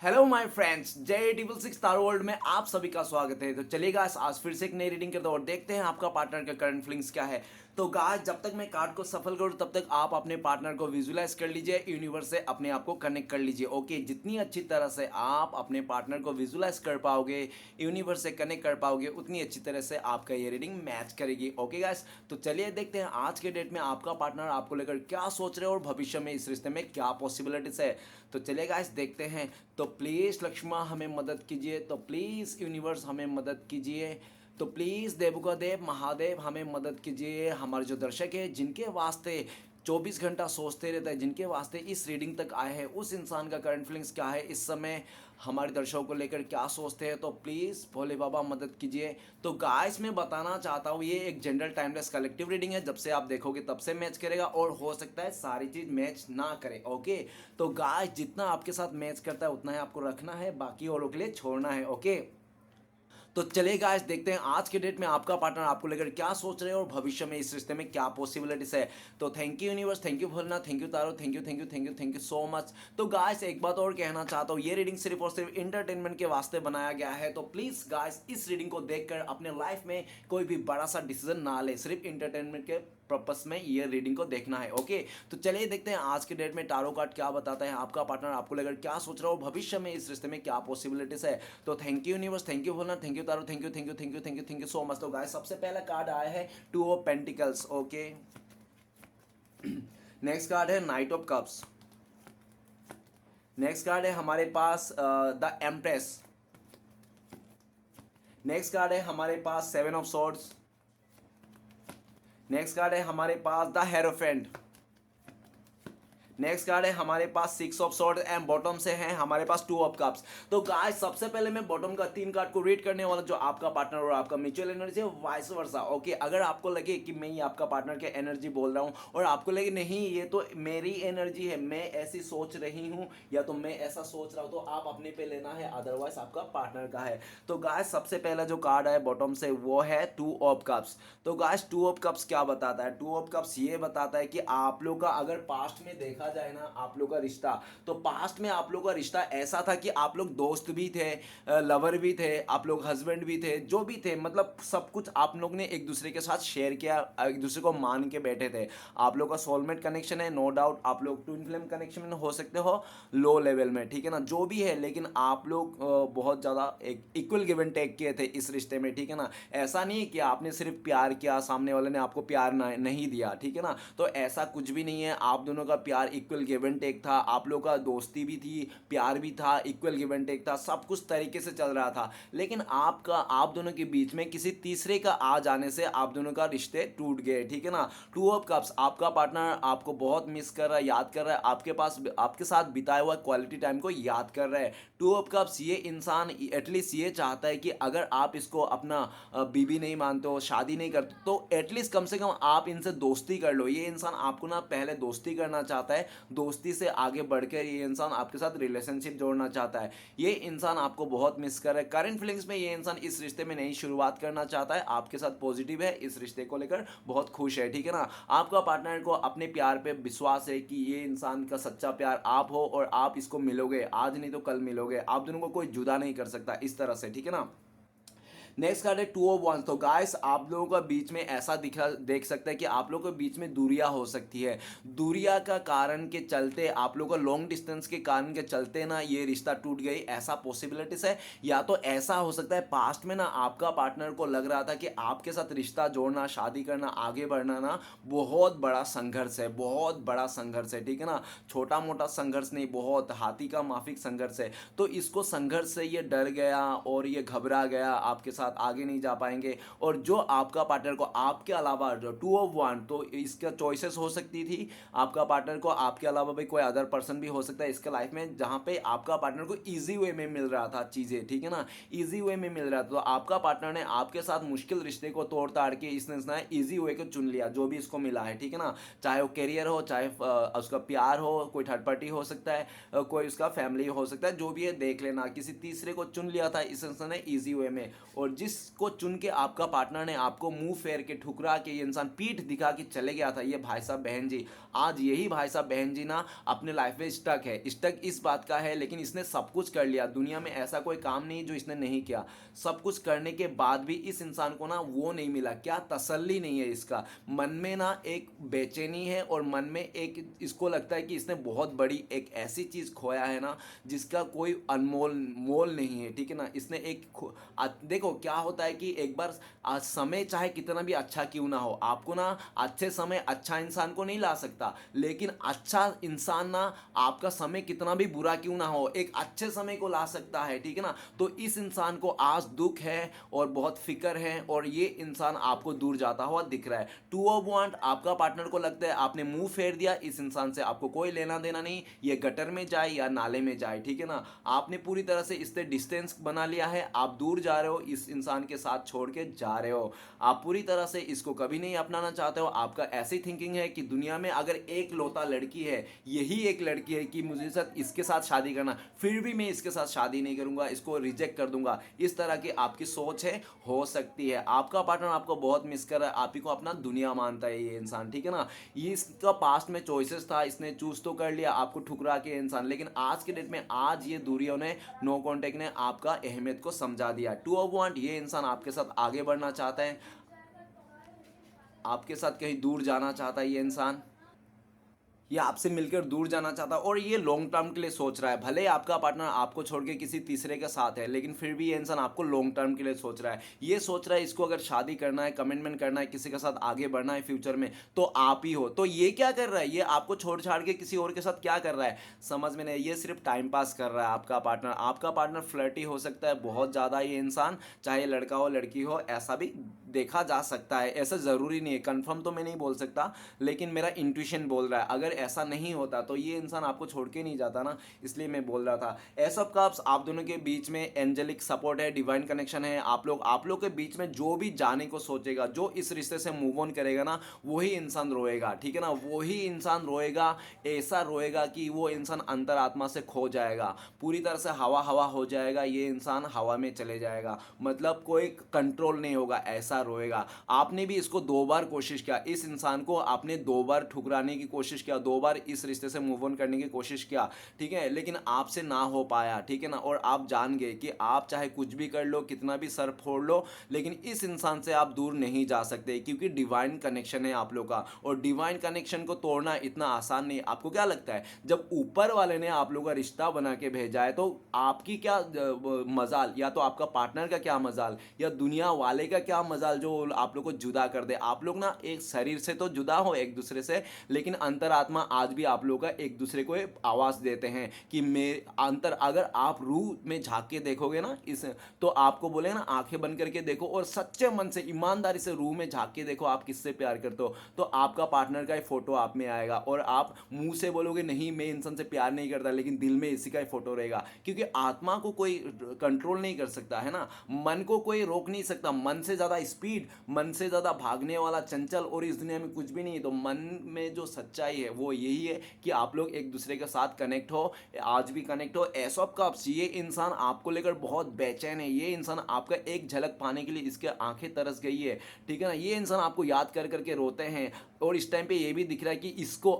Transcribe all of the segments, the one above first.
Hello my friends, जय table six तारो world में आप सभी का स्वागत है। तो चलिए गाइस, आज फिर से एक नई रीडिंग करते हैं और देखते हैं आपका पार्टनर का करंट फीलिंग्स क्या है। तो गाइस, जब तक मैं कार्ड को सफल करूं तब तक आप अपने पार्टनर को विजुलाइज कर लीजिए, यूनिवर्स से अपने आप को कनेक्ट कर लीजिए। ओके, जितनी अच्छी तरह से आप अपने पार्टनर को विजुलाइज कर पाओगे, यूनिवर्स से कनेक्ट कर पाओगे, उतनी अच्छी तरह से आपका ये रीडिंग मैच करेगी। ओके गाइस, तो चलिए देखते हैं आज के डेट में आपका पार्टनर आपको लेकर क्या सोच रहे हैं और भविष्य में इस रिश्ते में क्या पॉसिबिलिटीज है। तो चलिए गाइस देखते हैं। तो प्लीज़ लक्ष्मा हमें मदद कीजिए, तो प्लीज़ यूनिवर्स हमें मदद कीजिए, तो प्लीज़ देवों देव महादेव हमें मदद कीजिए। हमारे जो दर्शक है जिनके वास्ते 24 घंटा सोचते रहता है, जिनके वास्ते इस रीडिंग तक आए हैं, उस इंसान का करंट फीलिंग्स क्या है, इस समय हमारे दर्शकों को लेकर क्या सोचते हैं, तो प्लीज़ भोले बाबा मदद कीजिए। तो गाइस, मैं बताना चाहता हूँ ये एक जनरल टाइमलेस कलेक्टिव रीडिंग है। जब से आप देखोगे तब से मैच करेगा और हो सकता है सारी चीज़ मैच ना करे। ओके, तो गाइस जितना आपके साथ मैच करता है उतना ही आपको रखना है, बाकी औरों के लिए छोड़ना है। ओके, तो चलिए गाइस देखते हैं आज के डेट में आपका पार्टनर आपको लेकर क्या सोच रहे हैं और भविष्य में इस रिश्ते में क्या पॉसिबिलिटीज है। तो thank you universe, thank you Bholenath, thank you tarot, thank you thank you thank you thank you so much. तो गाइस एक बात और कहना चाहता हूँ, ये रीडिंग सिर्फ और सिर्फ इंटरटेनमेंट के वास्ते बनाया गया है। तो प्लीज गाइस इस रीडिंग को देखकर अपने लाइफ में कोई भी बड़ा सा डिसीजन ना ले, सिर्फ इंटरटेनमेंट के पर्पस में ये रीडिंग को देखना है। ओके, तो चलिए देखते हैं आज के डेट में टारो कार्ड क्या बताता है, आपका पार्टनर आपको लेकर क्या सोच रहा हो, भविष्य में इस रिश्ते में क्या पॉसिबिलिटीज है। तो thank you universe, thank you Bholenath, thank you tarot, thank you thank you thank you thank you thank you so much. तो गाइस सबसे पहला कार्ड आया है two of pentacles. Okay, next card है knight of cups. Next card है हमारे पास the empress. Next card है हमारे पास seven of swords. Next card है हमारे पास द हेरोफेंट। नेक्स्ट कार्ड है हमारे पास six of sword and bottom से है हमारे पास टू ऑफ कप्स। तो गाइस सबसे पहले मैं बॉटम का तीन कार्ड को रीड करने वाला, जो आपका पार्टनर और आपका म्यूचुअल एनर्जी है, वाइस वर्सा। ओके, अगर आपको लगे कि मैं ही आपका पार्टनर के एनर्जी बोल रहा हूँ और आपको लगे नहीं ये तो मेरी एनर्जी है, मैं ऐसी सोच रही हूँ या तो मैं ऐसा सोच रहा हूँ, तो आप अपने पे लेना है, अदरवाइज आपका पार्टनर का है। तो गाइस सबसे पहला जो कार्ड है बॉटम से वो है टू ऑफ कप्स। तो गाइस टू ऑफ कप्स क्या बताता है? टू ऑफ कप्स ये बताता है कि आप लोग का अगर पास्ट में देखा जाए ना, आप लोग का रिश्ता, तो पास्ट में आप लोग का रिश्ता ऐसा था कि आप लोग दोस्त भी थे, लवर भी थे, आप लोग हस्बैंड भी थे, जो भी थे, मतलब सब कुछ आप लोग ने एक दूसरे के साथ शेयर किया, एक दूसरे को मान के बैठे थे। आप लोग का सोलमेट कनेक्शन है, नो डाउट। आप लोग ट्विन फ्लेम कनेक्शन में हो सकते हो लो लेवल में, ठीक है ना, जो भी है, लेकिन आप लोग बहुत ज़्यादा एक इक्वल गिव एंड टेक किए थे इस रिश्ते में, ठीक है ना। ऐसा नहीं कि आपने सिर्फ प्यार किया, सामने वाले ने आपको प्यार नहीं दिया, ठीक है ना। तो ऐसा कुछ भी नहीं है, आप दोनों का प्यार इक्वल गिव एंड टेक था, आप लोग का दोस्ती भी थी, प्यार भी था, इक्वल गिव एंड टेक था, सब कुछ तरीके से चल रहा था। लेकिन आप दोनों के बीच में किसी तीसरे का आ जाने से आप दोनों का रिश्ते टूट गए, ठीक है ना। टू ऑफ कप्स, आपका पार्टनर आपको बहुत मिस कर रहा है, याद कर रहा है, आपके पास आपके साथ बिताया हुआ क्वालिटी टाइम को याद कर रहा है। टू ऑफ कप्स ये इंसान एटलीस्ट ये चाहता है कि अगर आप इसको अपना बीबी नहीं मानते हो, शादी नहीं करते, तो एटलीस्ट कम से कम आप इनसे दोस्ती कर लो। ये इंसान आपको ना पहले दोस्ती करना चाहता है, दोस्ती से आगे बढ़कर ये इंसान आपके साथ रिलेशनशिप जोड़ना चाहता है। ये इंसान आपको बहुत मिस कर रहा है। करंट फीलिंग्स में ये इंसान इस रिश्ते में नई शुरुआत करना चाहता है, आपके साथ पॉजिटिव है, इस रिश्ते को लेकर बहुत खुश है, ठीक है ना। आपका पार्टनर को अपने प्यार पे विश्वास है कि ये इंसान का सच्चा प्यार आप हो और आप इसको मिलोगे, आज नहीं तो कल मिलोगे, आप दोनों को कोई जुदा नहीं कर सकता इस तरह से, ठीक है ना। नेक्स्ट कार्ड है टू ऑफ वन। तो गाइस आप लोगों का बीच में ऐसा दिखा देख सकते हैं कि आप लोगों के बीच में दूरियां हो सकती है। दूरियां का कारण के चलते, आप लोगों का लॉन्ग डिस्टेंस के कारण के चलते ना ये रिश्ता टूट गई, ऐसा पॉसिबिलिटीज है। या तो ऐसा हो सकता है पास्ट में ना आपका पार्टनर को लग रहा था कि आपके साथ रिश्ता जोड़ना, शादी करना, आगे बढ़ना ना बहुत बड़ा संघर्ष है, बहुत बड़ा संघर्ष है, ठीक है ना। छोटा मोटा संघर्ष नहीं, बहुत हाथी का माफिक संघर्ष है। तो इसको संघर्ष से ये डर गया और ये घबरा गया, आपके साथ आगे नहीं जा पाएंगे। और जो आपका पार्टनर को आपके अलावा टू ऑफ वन, तो इसका चॉइसेस हो सकती थी, आपका पार्टनर को आपके अलावा भी कोई अदर पर्सन भी हो सकता है इसके लाइफ में, जहां पे आपका पार्टनर को इजी वे में मिल रहा था चीजें, ठीक है ना, इजी वे में मिल रहा था। तो आपका पार्टनर ने आपके साथ मुश्किल रिश्ते को तोड़ ताड़ के इसने इजी वे को चुन लिया, जो भी इसको मिला है, ठीक है ना। चाहे वो करियर हो, चाहे उसका प्यार हो, कोई थर्ड पार्टी हो सकता है, कोई उसका फैमिली हो सकता है, जो भी है देख लेना, किसी तीसरे को चुन लिया था इस इंसान ने इजी वे में। और और जिसको चुन के आपका पार्टनर ने आपको मुंह फेर के ठुकरा के ये इंसान पीठ दिखा के चले गया था, ये भाई साहब बहन जी, आज यही भाई साहब बहन जी ना अपने लाइफ में स्टक है। स्टक इस बात का है, लेकिन इसने सब कुछ कर लिया, दुनिया में ऐसा कोई काम नहीं जो इसने नहीं किया। सब कुछ करने के बाद भी इस इंसान को ना वो नहीं मिला, क्या तसल्ली नहीं है इसका। मन में ना एक बेचैनी है और मन में एक इसको लगता है कि इसने बहुत बड़ी एक ऐसी चीज़ खोया है ना जिसका कोई अनमोल मोल नहीं है, ठीक है ना। इसने देखो क्या होता है कि एक बार आज समय चाहे कितना भी अच्छा क्यों ना हो, आपको ना अच्छे समय अच्छा इंसान को नहीं ला सकता, लेकिन अच्छा इंसान ना आपका समय कितना भी बुरा क्यों ना हो एक अच्छे समय को ला सकता है, ठीक है ना। तो इस इंसान को आज दुख है और बहुत फिक्र है और ये इंसान आपको दूर जाता हुआ दिख रहा है। टू ऑफ वांट, आपका पार्टनर को लगता है आपने मुंह फेर दिया, इस इंसान से आपको कोई लेना देना नहीं, ये गटर में जाए या नाले में जाए, ठीक है ना। आपने पूरी तरह से इससे डिस्टेंस बना लिया है, आप दूर जा रहे हो, इस इंसान के साथ छोड़ के जा रहे हो, आप पूरी तरह से इसको कभी नहीं अपनाना चाहते हो। आपका ऐसी थिंकिंग है कि दुनिया में अगर एक लौता लड़की है, यही एक लड़की है कि मुझे साथ इसके साथ शादी करना, फिर भी मैं इसके साथ शादी नहीं करूंगा, इसको रिजेक्ट कर दूंगा। इस तरह की आपकी सोच है, हो सकती है आपका पार्टनर आपको बहुत मिस कर रहा है, आप ही को अपना दुनिया मानता है ये इंसान, ठीक है ना। ये इसका पास्ट में चॉइसेस था, इसने चूज तो कर लिया आपको ठुकरा के इंसान, लेकिन आज के डेट में आज ये दूरियों ने, नो कांटेक्ट ने आपका अहमियत को समझा दिया। टू ऑफ वांट, ये इंसान आपके साथ आगे बढ़ना चाहता है, आपके साथ कहीं दूर जाना चाहता है ये इंसान, ये आपसे मिलकर दूर जाना चाहता है और ये लॉन्ग टर्म के लिए सोच रहा है। भले आपका पार्टनर आपको छोड़ के किसी तीसरे के साथ है, लेकिन फिर भी ये इंसान आपको लॉन्ग टर्म के लिए सोच रहा है। ये सोच रहा है इसको अगर शादी करना है, कमिटमेंट करना है, किसी के साथ आगे बढ़ना है फ्यूचर में, तो आप ही हो। तो ये क्या कर रहा है, ये आपको छोड़ छाड़ के किसी और के साथ क्या कर रहा है, समझ में नहीं। ये सिर्फ टाइम पास कर रहा है आपका पार्टनर। आपका पार्टनर फ्लर्टी हो सकता है बहुत ज़्यादा ये इंसान, चाहे लड़का हो लड़की हो, ऐसा भी देखा जा सकता है, ऐसा ज़रूरी नहीं है, कंफर्म तो मैं नहीं बोल सकता, लेकिन मेरा इंट्यूशन बोल रहा है अगर ऐसा नहीं होता तो ये इंसान आपको छोड़ के नहीं जाता ना, इसलिए मैं बोल रहा था। एस ऑफ कप्स, आप दोनों के बीच में एंजेलिक सपोर्ट है, डिवाइन कनेक्शन है। आप लोग के बीच में जो भी जाने को सोचेगा, जो इस रिश्ते से मूव ऑन करेगा ना, वही इंसान रोएगा, ठीक है ना। वही इंसान रोएगा, ऐसा रोएगा कि वो इंसान अंतरात्मा से खो जाएगा, पूरी तरह से हवा हवा हो जाएगा, ये इंसान हवा में चले जाएगा, मतलब कोई कंट्रोल नहीं होगा, ऐसा रोएगा। आपने भी इसको 2 बार कोशिश किया, इस इंसान को आपने 2 बार ठुकराने की कोशिश किया, 2 बार इस रिश्ते से मूव ऑन करने की कोशिश किया, ठीक है, लेकिन आपसे ना हो पाया, ठीक है ना। और आप जान गए कि आप चाहे कुछ भी कर लो, कितना भी सर फोड़ लो, लेकिन इस इंसान से आप दूर नहीं जा सकते, क्योंकि डिवाइन कनेक्शन है आप लोग का, और डिवाइन कनेक्शन को तोड़ना इतना आसान नहीं। आपको क्या लगता है, जब ऊपर वाले ने आप लोग का रिश्ता बना के भेजा है, तो आपकी क्या मजाल, या तो आपका पार्टनर का क्या मजाल, या दुनिया वाले का क्या मजाल जो आप लोग को जुदा कर दे। आप लोग ना एक शरीर से तो जुदा हो एक दूसरे से, लेकिन अंतरात्मा आज भी आप लोग का एक दूसरे को आवाज देते हैं कि मैं अंतर, अगर आप रूह में झांक के देखोगे ना इस, तो आपको बोले ना आंखें बंद करके देखो और सच्चे मन से ईमानदारी से रूह में झांक के देखो आप किससे प्यार करते हो, तो आपका पार्टनर का ही फोटो आप में आएगा। और आप मुंह से बोलोगे नहीं मैं इंसान से प्यार नहीं करता, लेकिन दिल में इसी का ही फोटो रहेगा, क्योंकि आत्मा को कोई कंट्रोल नहीं कर सकता है ना, मन को कोई रोक नहीं सकता। मन से ज्यादा स्पीड, मन से ज्यादा भागने वाला चंचल और इस दुनिया में कुछ भी नहीं है। तो मन में जो सच्चाई है वो यही है कि आप लोग एक दूसरे के साथ कनेक्ट हो, आज भी कनेक्ट हो। एस ऑफ कप्स, ये इंसान आपको लेकर बहुत बेचैन है, ये इंसान आपका एक झलक पाने के लिए इसके आंखें तरस गई है, ठीक है ना। ये इंसान आपको याद कर करके रोते हैं, और इस टाइम पे ये भी दिख रहा है कि इसको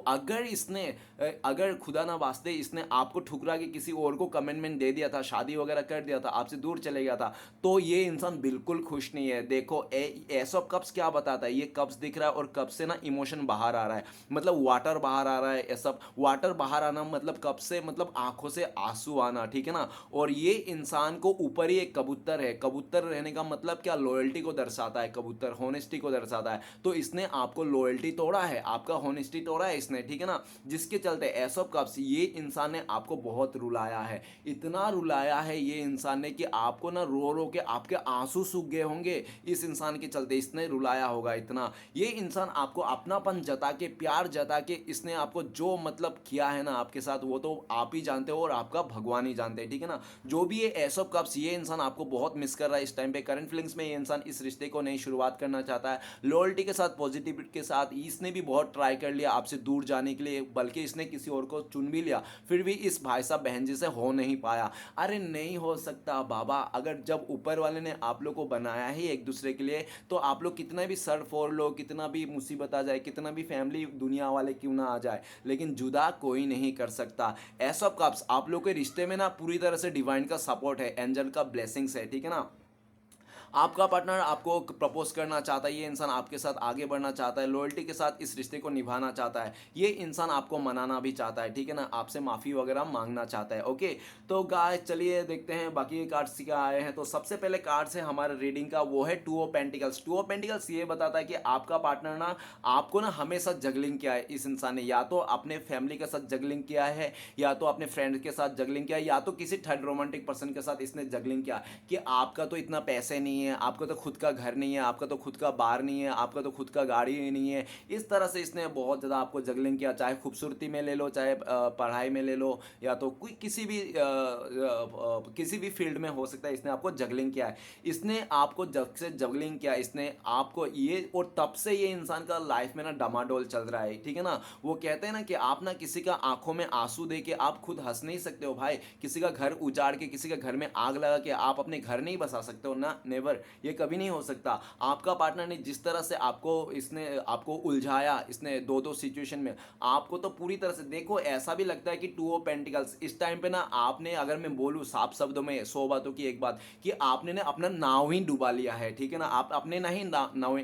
अगर खुदा ना वास्ते इसने आपको ठुकरा के किसी और को कमिटमेंट दे दिया था, शादी वगैरह कर दिया था, आपसे दूर चले गया था, तो ये इंसान बिल्कुल खुश नहीं है। देखो एस ऑफ कप्स क्या बताता है, ये कप्स दिख रहा है और कप से ना इमोशन बाहर आ रहा है, मतलब वाटर बाहर आ रहा है। ये सब वाटर बाहर आना मतलब कप से मतलब आंखों से आंसू आना, ठीक है ना। और ये इंसान को ऊपर ही एक कबूतर है, कबूतर रहने का मतलब क्या, लॉयल्टी को दर्शाता है, कबूतर होनेस्टी को दर्शाता है। तो इसने आपको लॉयल्टी तोड़ा है, आपका होनेस्टी तोड़ा है इसने, ठीक है ना, जिसके चलते एस ऑफ कप्स, ये इंसान ने आपको बहुत रुलाया है, इतना रुलाया है ये इंसान ने कि आपको ना रो रो के आपके आंसू सूख गए होंगे इस इंसान इंसान के चलते इसने रुलाया होगा इतना, ये इंसान आपको अपनापन जता के, प्यार जता के इसने आपको जो मतलब किया है ना आपके साथ, वो तो आप ही जानते हो और आपका भगवान ही जानते हैं, ठीक है ना। जो भी ये एस ऑफ कप्स, ये इंसान आपको बहुत मिस कर रहा है इस टाइम पे। करंट फीलिंग्स में ये इंसान इस रिश्ते को नई शुरुआत करना चाहता है, लॉयल्टी के साथ, पॉजिटिविटी के साथ। इसने भी बहुत ट्राई कर लिया आपसे दूर जाने के लिए, बल्कि इसने किसी और को चुन भी लिया, फिर भी इस भाई साहब बहन जी से हो नहीं पाया। अरे नहीं हो सकता बाबा, अगर जब ऊपर वाले ने आप लोग को बनाया ही एक दूसरे के लिए, तो आप लोग कितना भी सर फोड़ लो, कितना भी मुसीबत आ जाए, कितना भी फैमिली दुनिया वाले क्यों ना आ जाए, लेकिन जुदा कोई नहीं कर सकता। एस ऑफ कप्स, आप लोग के रिश्ते में ना पूरी तरह से डिवाइन का सपोर्ट है, एंजल का ब्लेसिंग्स है, ठीक है ना। आपका पार्टनर आपको प्रपोज करना चाहता है, ये इंसान आपके साथ आगे बढ़ना चाहता है, लॉयल्टी के साथ इस रिश्ते को निभाना चाहता है, ये इंसान आपको मनाना भी चाहता है, ठीक है ना, आपसे माफ़ी वगैरह मांगना चाहता है। ओके, तो गाइस चलिए देखते हैं बाकी कार्ड्स क्या आए हैं। तो सबसे पहले कार्ड्स है हमारे रीडिंग का, वो है two of pentacles. To of pentacles ये बताता है कि आपका पार्टनर ना आपको ना हमेशा जगलिंग किया है इस इंसान ने, या तो अपने फैमिली के साथ जगलिंग किया है, या तो अपने फ्रेंड के साथ जगलिंग किया है, या तो किसी थर्ड रोमांटिक पर्सन के साथ इसने जगलिंग किया कि आपका तो इतना पैसे नहीं है, आपका तो खुद का घर नहीं है, आपका तो खुद का बार नहीं है, आपका तो खुद का गाड़ी नहीं है। इस तरह से इसने बहुत ज़्यादा आपको जगलिंग किया, चाहे खूबसूरती में ले लो, चाहे पढ़ाई में ले लो, या तो कोई किसी भी फील्ड में हो सकता है, इसने आपको जगलिंग किया है। इसने आपको जब से जगलिंग किया इसने आपको ये, और तब से ये इंसान का लाइफ में ना डमाडोल चल रहा है, ठीक है ना। वो कहते हैं ना कि आप ना किसी का आंखों में आंसू दे के आप खुद हंस नहीं सकते हो भाई, किसी का घर उजाड़ के, किसी के घर में आग लगा के आप अपने घर नहीं बसा सकते हो ना, नेवर, ये कभी नहीं हो सकता। आपका पार्टनर ने जिस तरह से इसने आपको उलझाया, इसने दो दो सिचुएशन में आपको, तो पूरी तरह से देखो ऐसा भी लगता है कि टू ऑफ पेंटिकल्स इस टाइम पे ना आपने, अगर मैं बोलूँ साफ शब्दों में 100 बातों की एक बात, कि आपने ना अपना नाव ही डुबा लिया है, ठीक है ना। आप अपने नहीं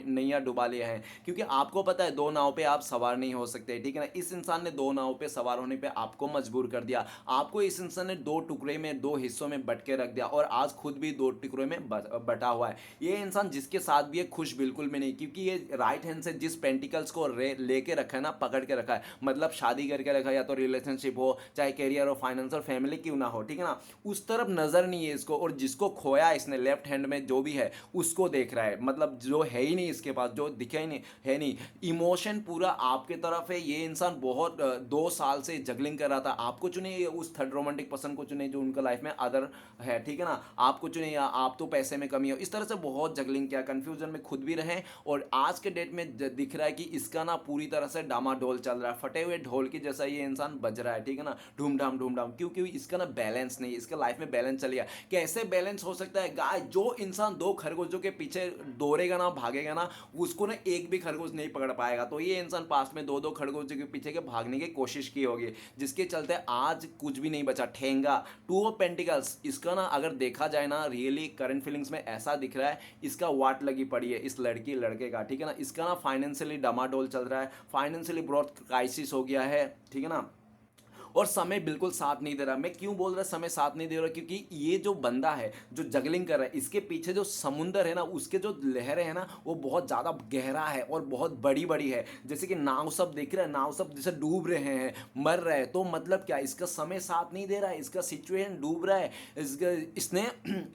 नैया डुबा लिया है, क्योंकि आपको पता है दो नाव पे आप सवार नहीं हो सकते, ठीक है ना। इस इंसान ने दो नाव पे सवार होने पे आपको मजबूर कर दिया, आपको इस इंसान ने दो टुकड़े में, दो हिस्सों में बट के रख दिया, और आज खुद भी दो टुकड़ों में बटा हुआ है। ये इंसान जिसके साथ भी है खुश बिल्कुल भी नहीं, क्योंकि ये राइट हैंड से जिस पेंटिकल्स को लेके रखा है ना, पकड़ के रखा है, मतलब शादी करके रखा है, या तो रिलेशनशिप हो, चाहे करियर हो, फाइनेंस और फैमिली क्यों ना हो, ठीक है ना, उस तरफ नजर नहीं है इसको। और जिसको खोया इसने लेफ्ट हैंड में जो भी है उसको देख रहा है, मतलब जो है ही नहीं इसके पास, जो दिखा ही नहीं है नहीं। इमोशन पूरा आपके तरफ है। ये इंसान बहुत 2 साल से जगलिंग कर रहा था, आपको चुने, उस थर्ड रोमांटिक पर्सन को चुने जो उनका लाइफ में अदर है, ठीक है ना, आपको चुने, या आप तो पैसे में कमी हो, इस तरह से बहुत जगलिंग किया, कंफ्यूजन में खुद भी रहे। और आज के डेट में दिख रहा है कि इसका ना पूरी तरह से डामाडोल चल रहा है, फटे हुए ढोल की जैसा ये इंसान बज रहा है, ठीक है ना, ढूम ढाम, क्योंकि इसका ना बैलेंस नहीं है, इसका लाइफ में बैलेंस चल गया। कैसे बैलेंस हो सकता है गाय, जो इंसान दो खरगोशों के पीछे दौड़ेगा ना, भागेगा ना, उसको ना एक भी खरगोश नहीं पकड़ पाएगा। तो ये इंसान पास में दो दो खरगोशों के पीछे के भागने की कोशिश की होगी, जिसके चलते आज कुछ भी नहीं बचा, ठेंगा। टू ऑफ पेंटिकल्स इसका ना अगर देखा जाए ना, रियली करंट फीलिंग्स में ऐसा दिख रहा है, इसका वाट लगी पड़ी है इस लड़की लड़के का, ठीक है ना। इसका ना फाइनेंशियली डमाडोल चल रहा है, फाइनेंशियली बहुत क्राइसिस हो गया है, ठीक है ना। और समय बिल्कुल साथ नहीं दे रहा। मैं क्यों बोल रहा समय साथ नहीं दे रहा, क्योंकि ये जो बंदा है जो जगलिंग कर रहा है, इसके पीछे जो समुंदर है ना, उसके जो लहरें हैं ना, वो बहुत ज़्यादा गहरा है और बहुत बड़ी बड़ी है। जैसे कि नाव सब देख रहे हैं, नाव सब जैसे डूब रहे हैं, मर रहे हैं, तो मतलब क्या, इसका समय साथ नहीं दे रहा है, इसका सिचुएशन डूब रहा है। इसने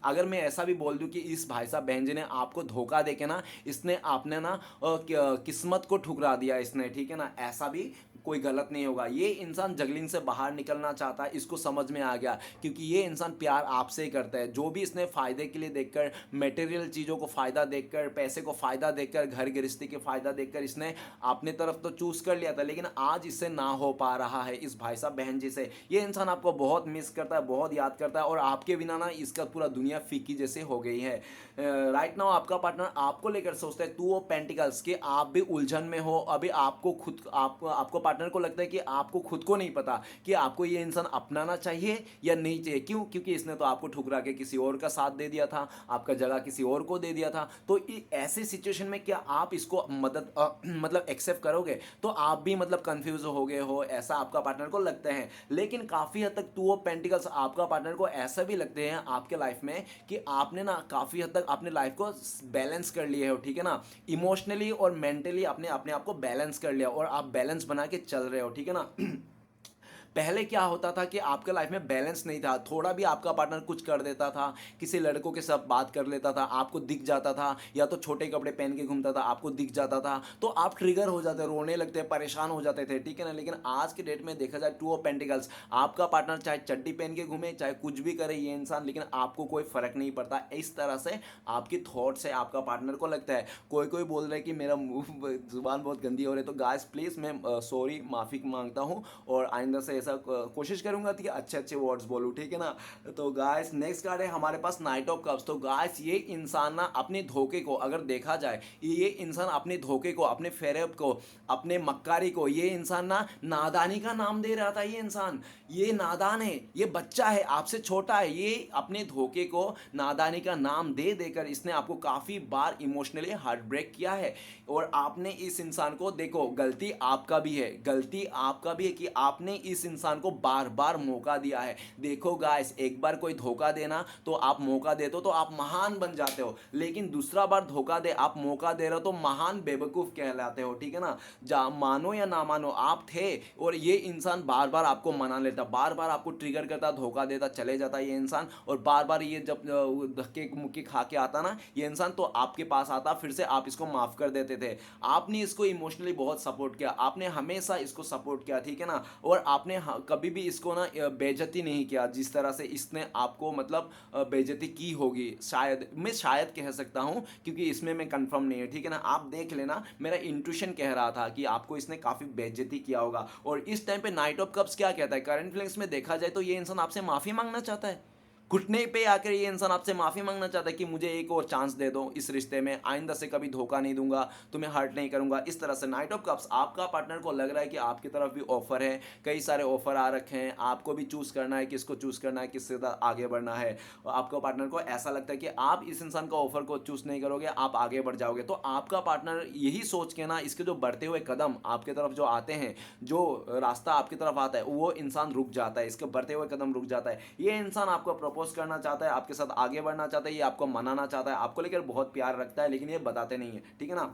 अगर मैं ऐसा भी बोल दूं कि इस भाई साहब बहन जी ने आपको धोखा दे के ना, इसने आपने ना किस्मत को ठुकरा दिया इसने, ठीक है ना, ऐसा भी कोई गलत नहीं होगा। ये इंसान जगलिंग से बाहर निकलना चाहता है, इसको समझ में आ गया, क्योंकि ये इंसान प्यार आपसे ही करता है। जो भी इसने फ़ायदे के लिए देखकर, मटेरियल चीज़ों को फ़ायदा देखकर, पैसे को फ़ायदा देखकर, घर गृहस्थी के फ़ायदा देखकर इसने अपने तरफ तो चूज़ कर लिया था, लेकिन आज इससे ना हो पा रहा है इस भाई साहब बहन जी से। ये इंसान आपको बहुत मिस करता है, बहुत याद करता है, और आपके बिना ना इसका पूरा दुनिया फीकी जैसे हो गई है। राइट नाउ आपका पार्टनर आपको लेकर सोचता है, टू ऑफ पेंटिकल्स, कि आप भी उलझन में हो। अभी आपको खुद आपको पार्टनर को लगता है कि आपको खुद को नहीं पता कि आपको ये इंसान अपनाना चाहिए या नहीं चाहिए। क्यों? क्योंकि इसने तो आपको ठुकरा के किसी और का साथ दे दिया था, आपका जगह किसी और को दे दिया था। तो ऐसी सिचुएशन में क्या आप इसको मदद मतलब एक्सेप्ट करोगे? तो आप भी मतलब कंफ्यूज हो गए हो, ऐसा आपका पार्टनर को लगता है। लेकिन काफ़ी हद तक टू ऑफ पेंटिकल्स आपका पार्टनर को ऐसा भी लगते हैं आपके लाइफ में कि आपने ना काफ़ी हद तक अपने लाइफ को बैलेंस कर लिए हो, ठीक है ना, इमोशनली और मेंटली आपने अपने आप को बैलेंस कर लिया, और आप बैलेंस बना के चल रहे हो, ठीक है ना। पहले क्या होता था कि आपके लाइफ में बैलेंस नहीं था, थोड़ा भी आपका पार्टनर कुछ कर देता था, किसी लड़कों के साथ बात कर लेता था, आपको दिख जाता था, या तो छोटे कपड़े पहन के घूमता था, आपको दिख जाता था, तो आप ट्रिगर हो जाते, रोने लगते, परेशान हो जाते थे, ठीक है ना। लेकिन आज के डेट में देखा जाए, टू ऑफ पेंटिकल्स, आपका पार्टनर चाहे चड्डी पहन के घूमे, चाहे कुछ भी करे ये इंसान, लेकिन आपको कोई फर्क नहीं पड़ता। इस तरह से आपकी थॉट से आपका पार्टनर को लगता है। कोई कोई बोल रहा है कि मेरा मुंह जुबान बहुत गंदी हो रही है, तो गाइस प्लीज मैं सॉरी, माफी मांगता हूँ, और आइंदा से ऐसा कोशिश करूंगा कि अच्छे अच्छे वर्ड्स बोलूँ, ठीक है ना। तो गाइस नेक्स्ट कार्ड है हमारे पास नाइट ऑफ कप्स। तो गाइस ये इंसान ना अपने धोखे को, अगर देखा जाए, ये इंसान अपने धोखे को, अपने फेरेब को, अपने मक्कारी को, ये इंसान ना नादानी का नाम दे रहा था। ये नादान है, ये बच्चा है, आपसे छोटा है, ये अपने धोखे को नादानी का नाम दे देकर इसने आपको काफी बार इमोशनली हार्ट ब्रेक किया है। और आपने इस इंसान को, देखो गलती आपका भी है, गलती आपका भी है कि आपने इस इंसान को बार बार मौका दिया है। देखो गाइस, एक बार कोई धोखा देना तो आप मौका देते हो तो आप महान बन जाते हो, लेकिन दूसरा बार धोखा दे, आप मौका दे रहे हो तो महान बेवकूफ कहलाते हो, ठीक है ना। जा मानो या ना मानो, आप थे, और ये इंसान बार बार आपको मना लेता, बार बार आपको ट्रिगर करता, धोखा देता, चले जाता ये इंसान, और बार बार ये जब धक्के मुक्के खा के आता ना ये इंसान, तो आपके पास आता, फिर से आप इसको माफ कर देते थे। आपने इसको इमोशनली बहुत सपोर्ट किया, आपने हमेशा इसको सपोर्ट किया, ठीक है ना। और आपने कभी भी इसको ना बेइज्जती नहीं किया जिस तरह से इसने आपको, मतलब बेइज्जती की होगी, शायद, मैं शायद कह सकता हूं, क्योंकि इसमें मैं कंफर्म नहीं है, ठीक है ना। आप देख लेना, मेरा इंट्यूशन कह रहा था कि आपको इसने काफी बेइज्जती किया होगा। और इस टाइम पे नाइट ऑफ कप्स क्या कहता है, करंट फीलिंग्स में देखा जाए तो ये इंसान आपसे माफी मांगना चाहता है। घुटने पे आकर ये इंसान आपसे माफी मांगना चाहता है कि मुझे एक और चांस दे दो इस रिश्ते में, आइंदा से कभी धोखा नहीं दूंगा, तुम्हें हर्ट नहीं करूंगा, इस तरह से। नाइट ऑफ कप्स, आपका पार्टनर को लग रहा है कि आपकी तरफ भी ऑफर है, कई सारे ऑफर आ रखे हैं, आपको भी चूज करना है, किसको चूज करना है, किससे आगे बढ़ना है। और आपका पार्टनर को ऐसा लगता है कि आप इस इंसान का ऑफर को चूज नहीं करोगे, आप आगे बढ़ जाओगे। तो आपका पार्टनर यही सोच के ना, इसके जो बढ़ते हुए कदम आपके तरफ जो आते हैं, जो रास्ता आपकी तरफ आता है, वो इंसान रुक जाता है, इसके बढ़ते हुए कदम रुक जाता है। ये इंसान आपको प्रपोज करना चाहता है, आपके साथ आगे बढ़ना चाहता है, ये आपको मनाना चाहता है, आपको लेकर बहुत प्यार रखता है, लेकिन ये बताते नहीं है, ठीक है ना।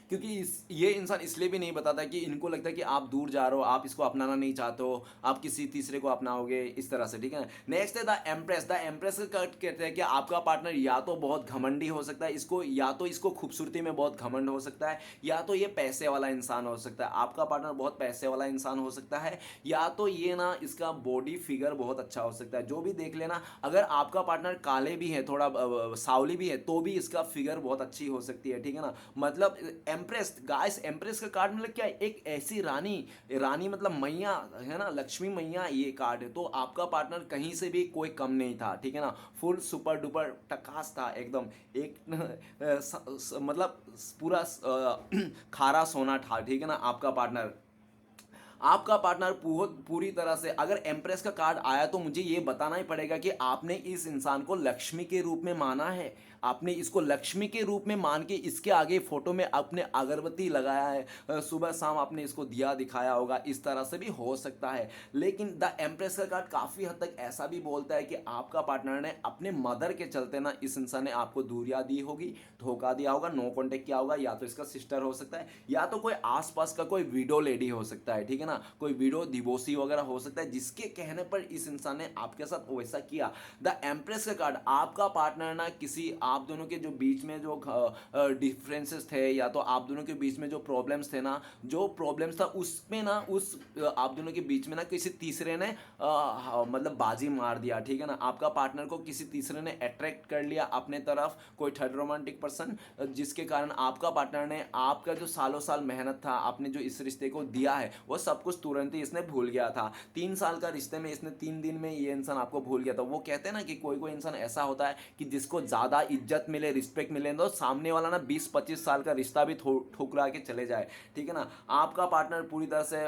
क्योंकि ये इंसान इसलिए भी नहीं बताता कि इनको लगता है कि आप दूर जा रहे हो, आप इसको अपनाना नहीं चाहते हो, आप किसी तीसरे को अपनाओगे, इस तरह से, ठीक है। नेक्स्ट है द एम्प्रेस। द एम्प्रेस कहते हैं कि आपका पार्टनर या तो बहुत घमंडी हो सकता है, इसको या तो इसको खूबसूरती में बहुत घमंड हो सकता है, या तो ये पैसे वाला इंसान हो सकता है। आपका पार्टनर बहुत पैसे वाला इंसान हो सकता है, या तो ये ना इसका बॉडी फिगर बहुत अच्छा हो सकता है। जो भी देख लेना, अगर आपका पार्टनर काले भी है, थोड़ा सावली भी है, तो भी इसका फिगर बहुत अच्छी हो सकती है, ठीक है ना। मतलब एम्प्रेस, गाइस एम्प्रेस का कार्ड मतलब क्या है, एक ऐसी रानी, रानी मतलब मैया है ना, लक्ष्मी मैया, ये कार्ड है। तो आपका पार्टनर कहीं से भी कोई कम नहीं था, ठीक है ना, फुल सुपर डुपर टकास था एकदम, एक मतलब पूरा खारा सोना था, ठीक है ना। आपका पार्टनर पूरी तरह से, अगर एम्प्रेस का कार्ड आया तो मुझे ये बताना ही पड़ेगा कि आपने इस इंसान को लक्ष्मी के रूप में माना है, आपने इसको लक्ष्मी के रूप में मान के इसके आगे फोटो में आपने अगरबत्ती लगाया है, सुबह शाम आपने इसको दिया दिखाया होगा, इस तरह से भी हो सकता है। लेकिन द एम्प्रेस का कार्ड काफी हद तक ऐसा भी बोलता है कि आपका पार्टनर ने अपने मदर के चलते ना, इस इंसान ने आपको दूरियां दी होगी, धोखा दिया होगा, नो कॉन्टेक्ट किया होगा, या तो इसका सिस्टर हो सकता है, या तो कोई आसपास का कोई विडो लेडी हो सकता है, ठीक है ना, कोई विडो डिवोर्सी वगैरह हो सकता है, जिसके कहने पर इस इंसान ने आपके साथ वैसा किया। द एम्प्रेस का कार्ड, आपका पार्टनर ना किसी, आप दोनों के जो बीच में जो डिफरेंसेस थे, या तो आप दोनों के बीच में जो प्रॉब्लम्स थे ना, जो प्रॉब्लम्स था उसमें ना, उस आप दोनों के बीच में ना किसी तीसरे ने मतलब बाजी मार दिया, ठीक है ना। आपका पार्टनर को किसी तीसरे ने अट्रैक्ट कर लिया अपने तरफ, कोई थर्ड रोमांटिक पर्सन, जिसके कारण आपका पार्टनर ने आपका जो सालों साल मेहनत था, आपने जो इस रिश्ते को दिया है, वो सब कुछ तुरंत ही इसने भूल गया था। 3 साल का रिश्ते में इसने 3 दिन में ये इंसान आपको भूल गया था। वो कहते हैं ना कि कोई कोई इंसान ऐसा होता है कि जिसको ज्यादा इज्जत मिले, रिस्पेक्ट मिले, तो सामने वाला ना 20-25 साल का रिश्ता भी ठुकरा के चले जाए, ठीक है ना। आपका पार्टनर पूरी तरह से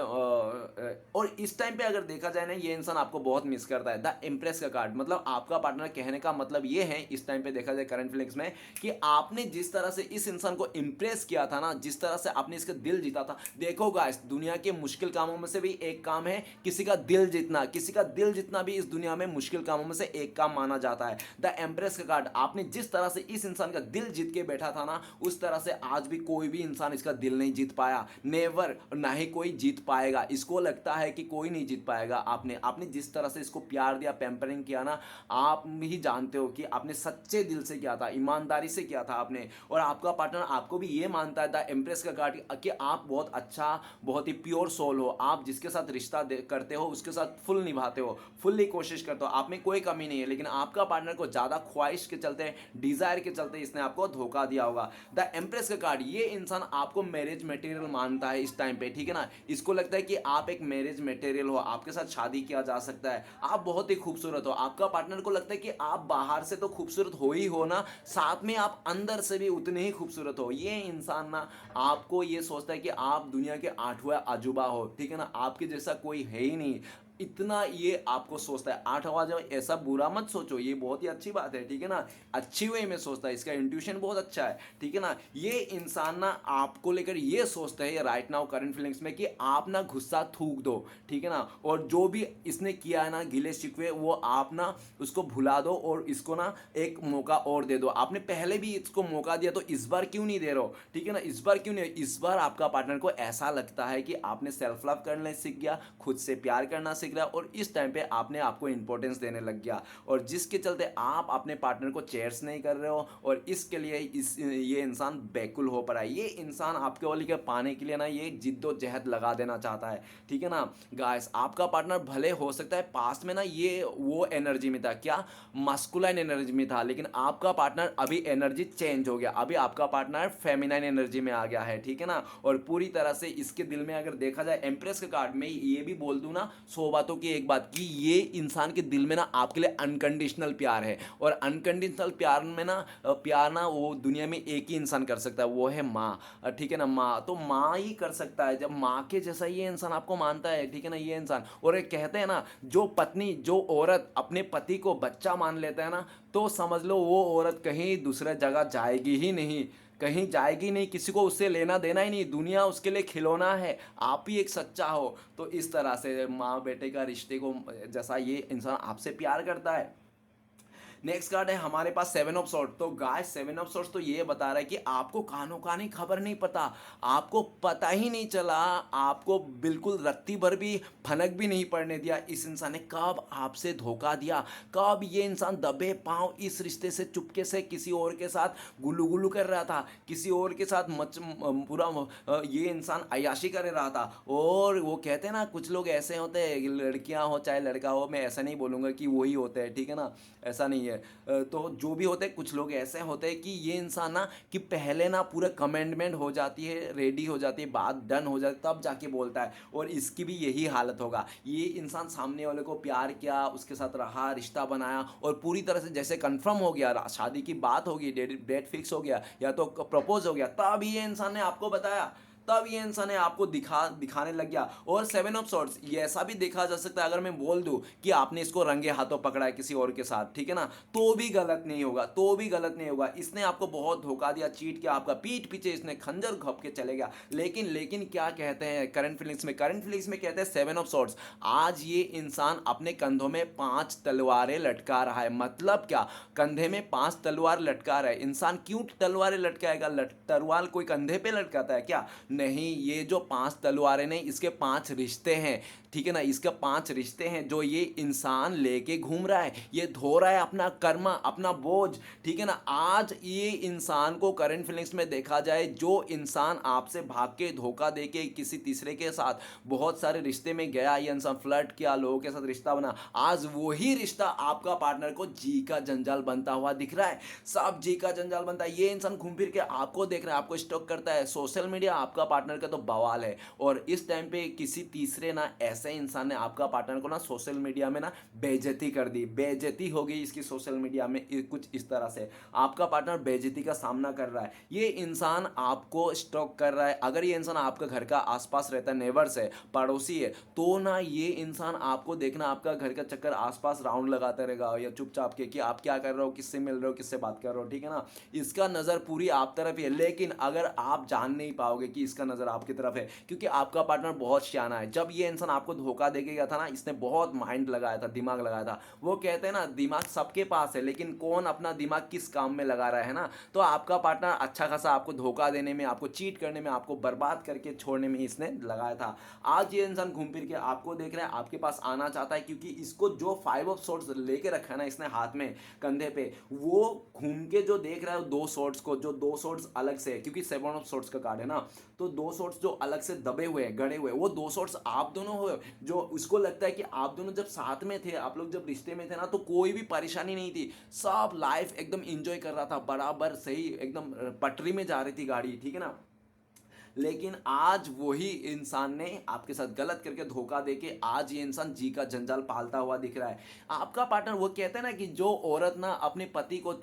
और इस टाइम पे अगर देखा जाए ना, ये इंसान आपको बहुत मिस करता है। द इम्प्रेस का कार्ड, मतलब आपका पार्टनर कहने का मतलब ये है, इस टाइम पे देखा जाए करंट फीलिंग्स में, कि आपने जिस तरह से इस इंसान को इंप्रेस किया था ना, जिस तरह से आपने इसका दिल जीता था, देखो गाइस दुनिया के मुश्किल कामों में से भी एक काम है किसी का दिल जीतना। किसी का दिल जीतना भी इस दुनिया में मुश्किल कामों में से एक काम माना जाता है। द एम्प्रेस का कार्ड, आपने जिस तरह से इस इंसान का दिल जीत के बैठा था ना, उस तरह से आज भी कोई भी इंसान इसका दिल नहीं जीत पाया, नेवर, ना ही कोई जीत पाएगा। इसको लगता है कि कोई नहीं जीत पाएगा। आपने आपने जिस तरह से इसको प्यार दिया, पैम्परिंग किया ना, आप ही जानते हो कि आपने सच्चे दिल से किया था, ईमानदारी से किया था आपने। और आपका पार्टनर आपको भी ये मानता है द एम्प्रेस का कार्ड कि आप बहुत अच्छा, बहुत ही प्योर सोल हो। आप जिसके साथ रिश्ता करते हो उसके साथ फुल निभाते हो, फुल्ली कोशिश करते हो, आप में कोई कमी नहीं है। लेकिन आपका पार्टनर को ज़्यादा ख्वाहिश के चलते, डिजायर के चलते इसने आपको धोखा दिया होगा। द एम्प्रेस का कार्ड, ये इंसान आपको मैरिज मटेरियल मानता है इस टाइम पे, ठीक है ना। इसको लगता है कि आप एक मैरिज मटेरियल हो, आपके साथ शादी किया जा सकता है, आप बहुत ही खूबसूरत हो। आपका पार्टनर को लगता है कि आप बाहर से तो खूबसूरत हो ही हो ना, साथ में आप अंदर से भी उतने ही खूबसूरत हो। ये इंसान ना आपको ये सोचता है कि आप दुनिया के 8वां अजूबा हो, ठीक है ना, आपके जैसा कोई है ही नहीं, इतना ये आपको सोचता है। 8वां जब, ऐसा बुरा मत सोचो, ये बहुत ही अच्छी बात है, ठीक है ना, अच्छी वे में सोचता है, इसका इंट्यूशन बहुत अच्छा है, ठीक है ना। ये इंसान ना आपको लेकर ये सोचता है राइट नाउ करंट फीलिंग्स में कि आप ना गुस्सा थूक दो, ठीक है ना, और जो भी इसने किया है ना गिले शिकवे, वो आप ना उसको भुला दो और इसको ना एक मौका और दे दो। आपने पहले भी इसको मौका दिया, तो इस बार क्यों नहीं दे रहे हो, ठीक है ना, इस बार क्यों नहीं। इस बार आपका पार्टनर को ऐसा लगता है कि आपने सेल्फ लव करना सीख गया, खुद से प्यार करना सीख रहा, और इस टाइम पे आपने आपको इंपॉर्टेंस देने लग गया, और जिसके चलते आप अपने पार्टनर को चेयर्स नहीं कर रहे हो, और इसके लिए ये इंसान बेकुल हो पड़ा है। ये इंसान आपके वाली के पाने के लिए ना ये जिद्दोजहद लगा देना चाहता है, ठीक है ना। गाइस, आपका पार्टनर भले हो सकता है पास्ट में ना ये वो एनर्जी में था, क्या, मस्कुलाइन एनर्जी में था, लेकिन आपका पार्टनर अभी एनर्जी चेंज हो गया, अभी आपका पार्टनर फेमिनाइन एनर्जी में आ गया है, ठीक है ना। और पूरी तरह से इसके दिल में अगर देखा जाए एम्प्रेस के कार्ड में, ये भी बोल दूं ना 100 बातों की एक बात, कि ये इंसान के दिल में ना आपके लिए अनकंडीशनल प्यार है। और अनकंडीशनल प्यार में ना प्यार ना वो दुनिया में एक ही इंसान कर सकता है, वो है माँ, ठीक है ना। माँ तो माँ ही कर सकता है, जब माँ के जैसा ये इंसान आपको मानता है, ठीक है ना, ये इंसान। और एक कहते हैं ना, जो पत्नी, जो औरत अपने पति को बच्चा मान लेता है ना, तो समझ लो वो औरत कहीं दूसरे जगह जाएगी ही नहीं, कहीं जाएगी नहीं, किसी को उससे लेना देना ही नहीं, दुनिया उसके लिए खिलौना है, आप ही एक सच्चा हो। तो इस तरह से माँ बेटे का रिश्ते को जैसा ये इंसान आपसे प्यार करता है। नेक्स्ट कार्ड है हमारे पास 7 ऑफ सॉर्ड। तो गाइस 7 ऑफ सॉर्ड्स तो ये बता रहा है कि आपको कानो कानी खबर नहीं पता, आपको पता ही नहीं चला, आपको बिल्कुल रत्ती भर भी फनक भी नहीं पड़ने दिया इस इंसान ने कब आपसे धोखा दिया, कब ये इंसान दबे पांव इस रिश्ते से चुपके से किसी और के साथ गुल्लू गुल्लू कर रहा था, किसी और के साथ पूरा ये इंसान अयाशी कर रहा था। और वो कहते हैं ना, कुछ लोग ऐसे होते हैं, लड़कियां हो चाहे लड़का हो, मैं ऐसा नहीं बोलूंगा कि वही होते हैं, ठीक है ना, ऐसा नहीं है। तो जो भी होते हैं, कुछ लोग ऐसे होते हैं कि ये इंसान ना कि पहले ना पूरा कमेंडमेंट हो जाती है, रेडी हो जाती है, बात डन हो जाती है, तब जाके बोलता है। और इसकी भी यही हालत होगा। ये इंसान सामने वाले को प्यार किया, उसके साथ रहा, रिश्ता बनाया, और पूरी तरह से जैसे कंफर्म हो गया, शादी की बात होगी, डेट फिक्स हो गया या तो प्रपोज हो गया, तब ये इंसान ने आपको बताया, तब ये इंसान है आपको दिखाने लग गया। और 7 ऑफ सॉर्ड्स ये ऐसा भी देखा जा सकता है, अगर मैं बोल दूं कि आपने इसको रंगे हाथों पकड़ा है किसी और के साथ, ठीक है ना, तो भी गलत नहीं होगा, तो भी गलत नहीं होगा। इसने आपको बहुत धोखा दिया, चीट किया, आपका पीठ पीछे इसने खंजर घप के चले गया। लेकिन लेकिन क्या कहते हैं करंट फीलिंग्स में, करंट फीलिंग्स में कहते हैं 7 ऑफ सॉर्ड्स, आज ये इंसान अपने कंधों में 5 तलवारें लटका रहा है। मतलब क्या, कंधे में 5 तलवार लटका रहा है इंसान। क्यों तलवारें लटकाएगा, तलवार कोई कंधे पे लटकाता है क्या, नहीं, ये जो 5 तलवारें नहीं, इसके 5 रिश्ते हैं, ठीक है ना, इसका 5 रिश्ते हैं जो ये इंसान लेके घूम रहा है, ये धो रहा है अपना कर्मा, अपना बोझ, ठीक है ना। आज ये इंसान को करंट फीलिंग्स में देखा जाए, जो इंसान आपसे भाग के धोखा दे के किसी तीसरे के साथ बहुत सारे रिश्ते में गया, ये इंसान फ्लर्ट किया, लोगों के साथ रिश्ता बना, आज वही रिश्ता आपका पार्टनर को जी का जंजाल बनता हुआ दिख रहा है, सब जी का जंजाल बनता है। ये इंसान घूम फिर के आपको देख रहा है, आपको स्टॉक करता है, सोशल मीडिया आपका पार्टनर का तो बवाल है। और इस टाइम पे किसी तीसरे ना ऐसे इंसान ने आपका पार्टनर को ना सोशल मीडिया में ना बेइज्जती कर दी, बेइज्जती हो गई इसकी सोशल मीडिया में, कुछ इस तरह से आपका पार्टनर बेइज्जती का सामना कर रहा है। ये इंसान आपको स्टॉक कर रहा है। अगर ये इंसान आपका घर का आसपास रहता है, नेबर्स है, पड़ोसी है, तो ना ये इंसान आपको देखना आपका घर का चक्कर आसपास राउंड लगाता रहेगा, या चुपचाप के कि आप क्या कर रहे हो, किससे मिल रहे हो, किससे बात कर रहे हो, ठीक है ना, इसका नज़र पूरी आप तरफ ही है। लेकिन अगर आप जान नहीं पाओगे कि इसका नज़र आपकी तरफ है, क्योंकि आपका पार्टनर बहुत सियाना है। जब ये इंसान आपको धोखा दे के गया था ना, इसने बहुत माइंड लगाया था, दिमाग लगाया था। वो कहते हैं ना, दिमाग सबके पास है, लेकिन कौन अपना दिमाग किस काम में लगा रहा है ना। तो आपका पार्टनर अच्छा खासा आपको धोखा देने में, आपको चीट करने में, आपको बर्बाद करके छोड़ने में इसने लगाया था। आज ये इंसान घूम फिर के आपको देख रहा है, आपके पास आना चाहता है, क्योंकि इसको जो 5 ऑफ सोर्ट्स लेके रखा है ना इसने हाथ में, कंधे पे, वो घूम के जो देख रहा है 2 सोर्ट्स को, जो 2 सोर्ट्स अलग से है, क्योंकि 7 ऑफ सोर्ट्स का कार्ड है ना, तो 2 सोर्ट्स जो अलग से दबे हुए हैं, गड़े हुए, वो 2 सोर्ट्स आप दोनों हो। जो उसको लगता है कि आप दोनों जब साथ में थे, आप लोग जब रिश्ते में थे ना, तो कोई भी परेशानी नहीं थी, सब लाइफ एकदम इंजॉय कर रहा था, बराबर सही एकदम पटरी में जा रही थी गाड़ी, ठीक है ना। लेकिन आज वही इंसान ने आपके साथ गलत करके धोखा देके आज ये इंसान जी का जंजाल पालता हुआ दिख रहा है। आपका पार्टनर, वो कहते हैं ना कि जो औरत ना अपने पति को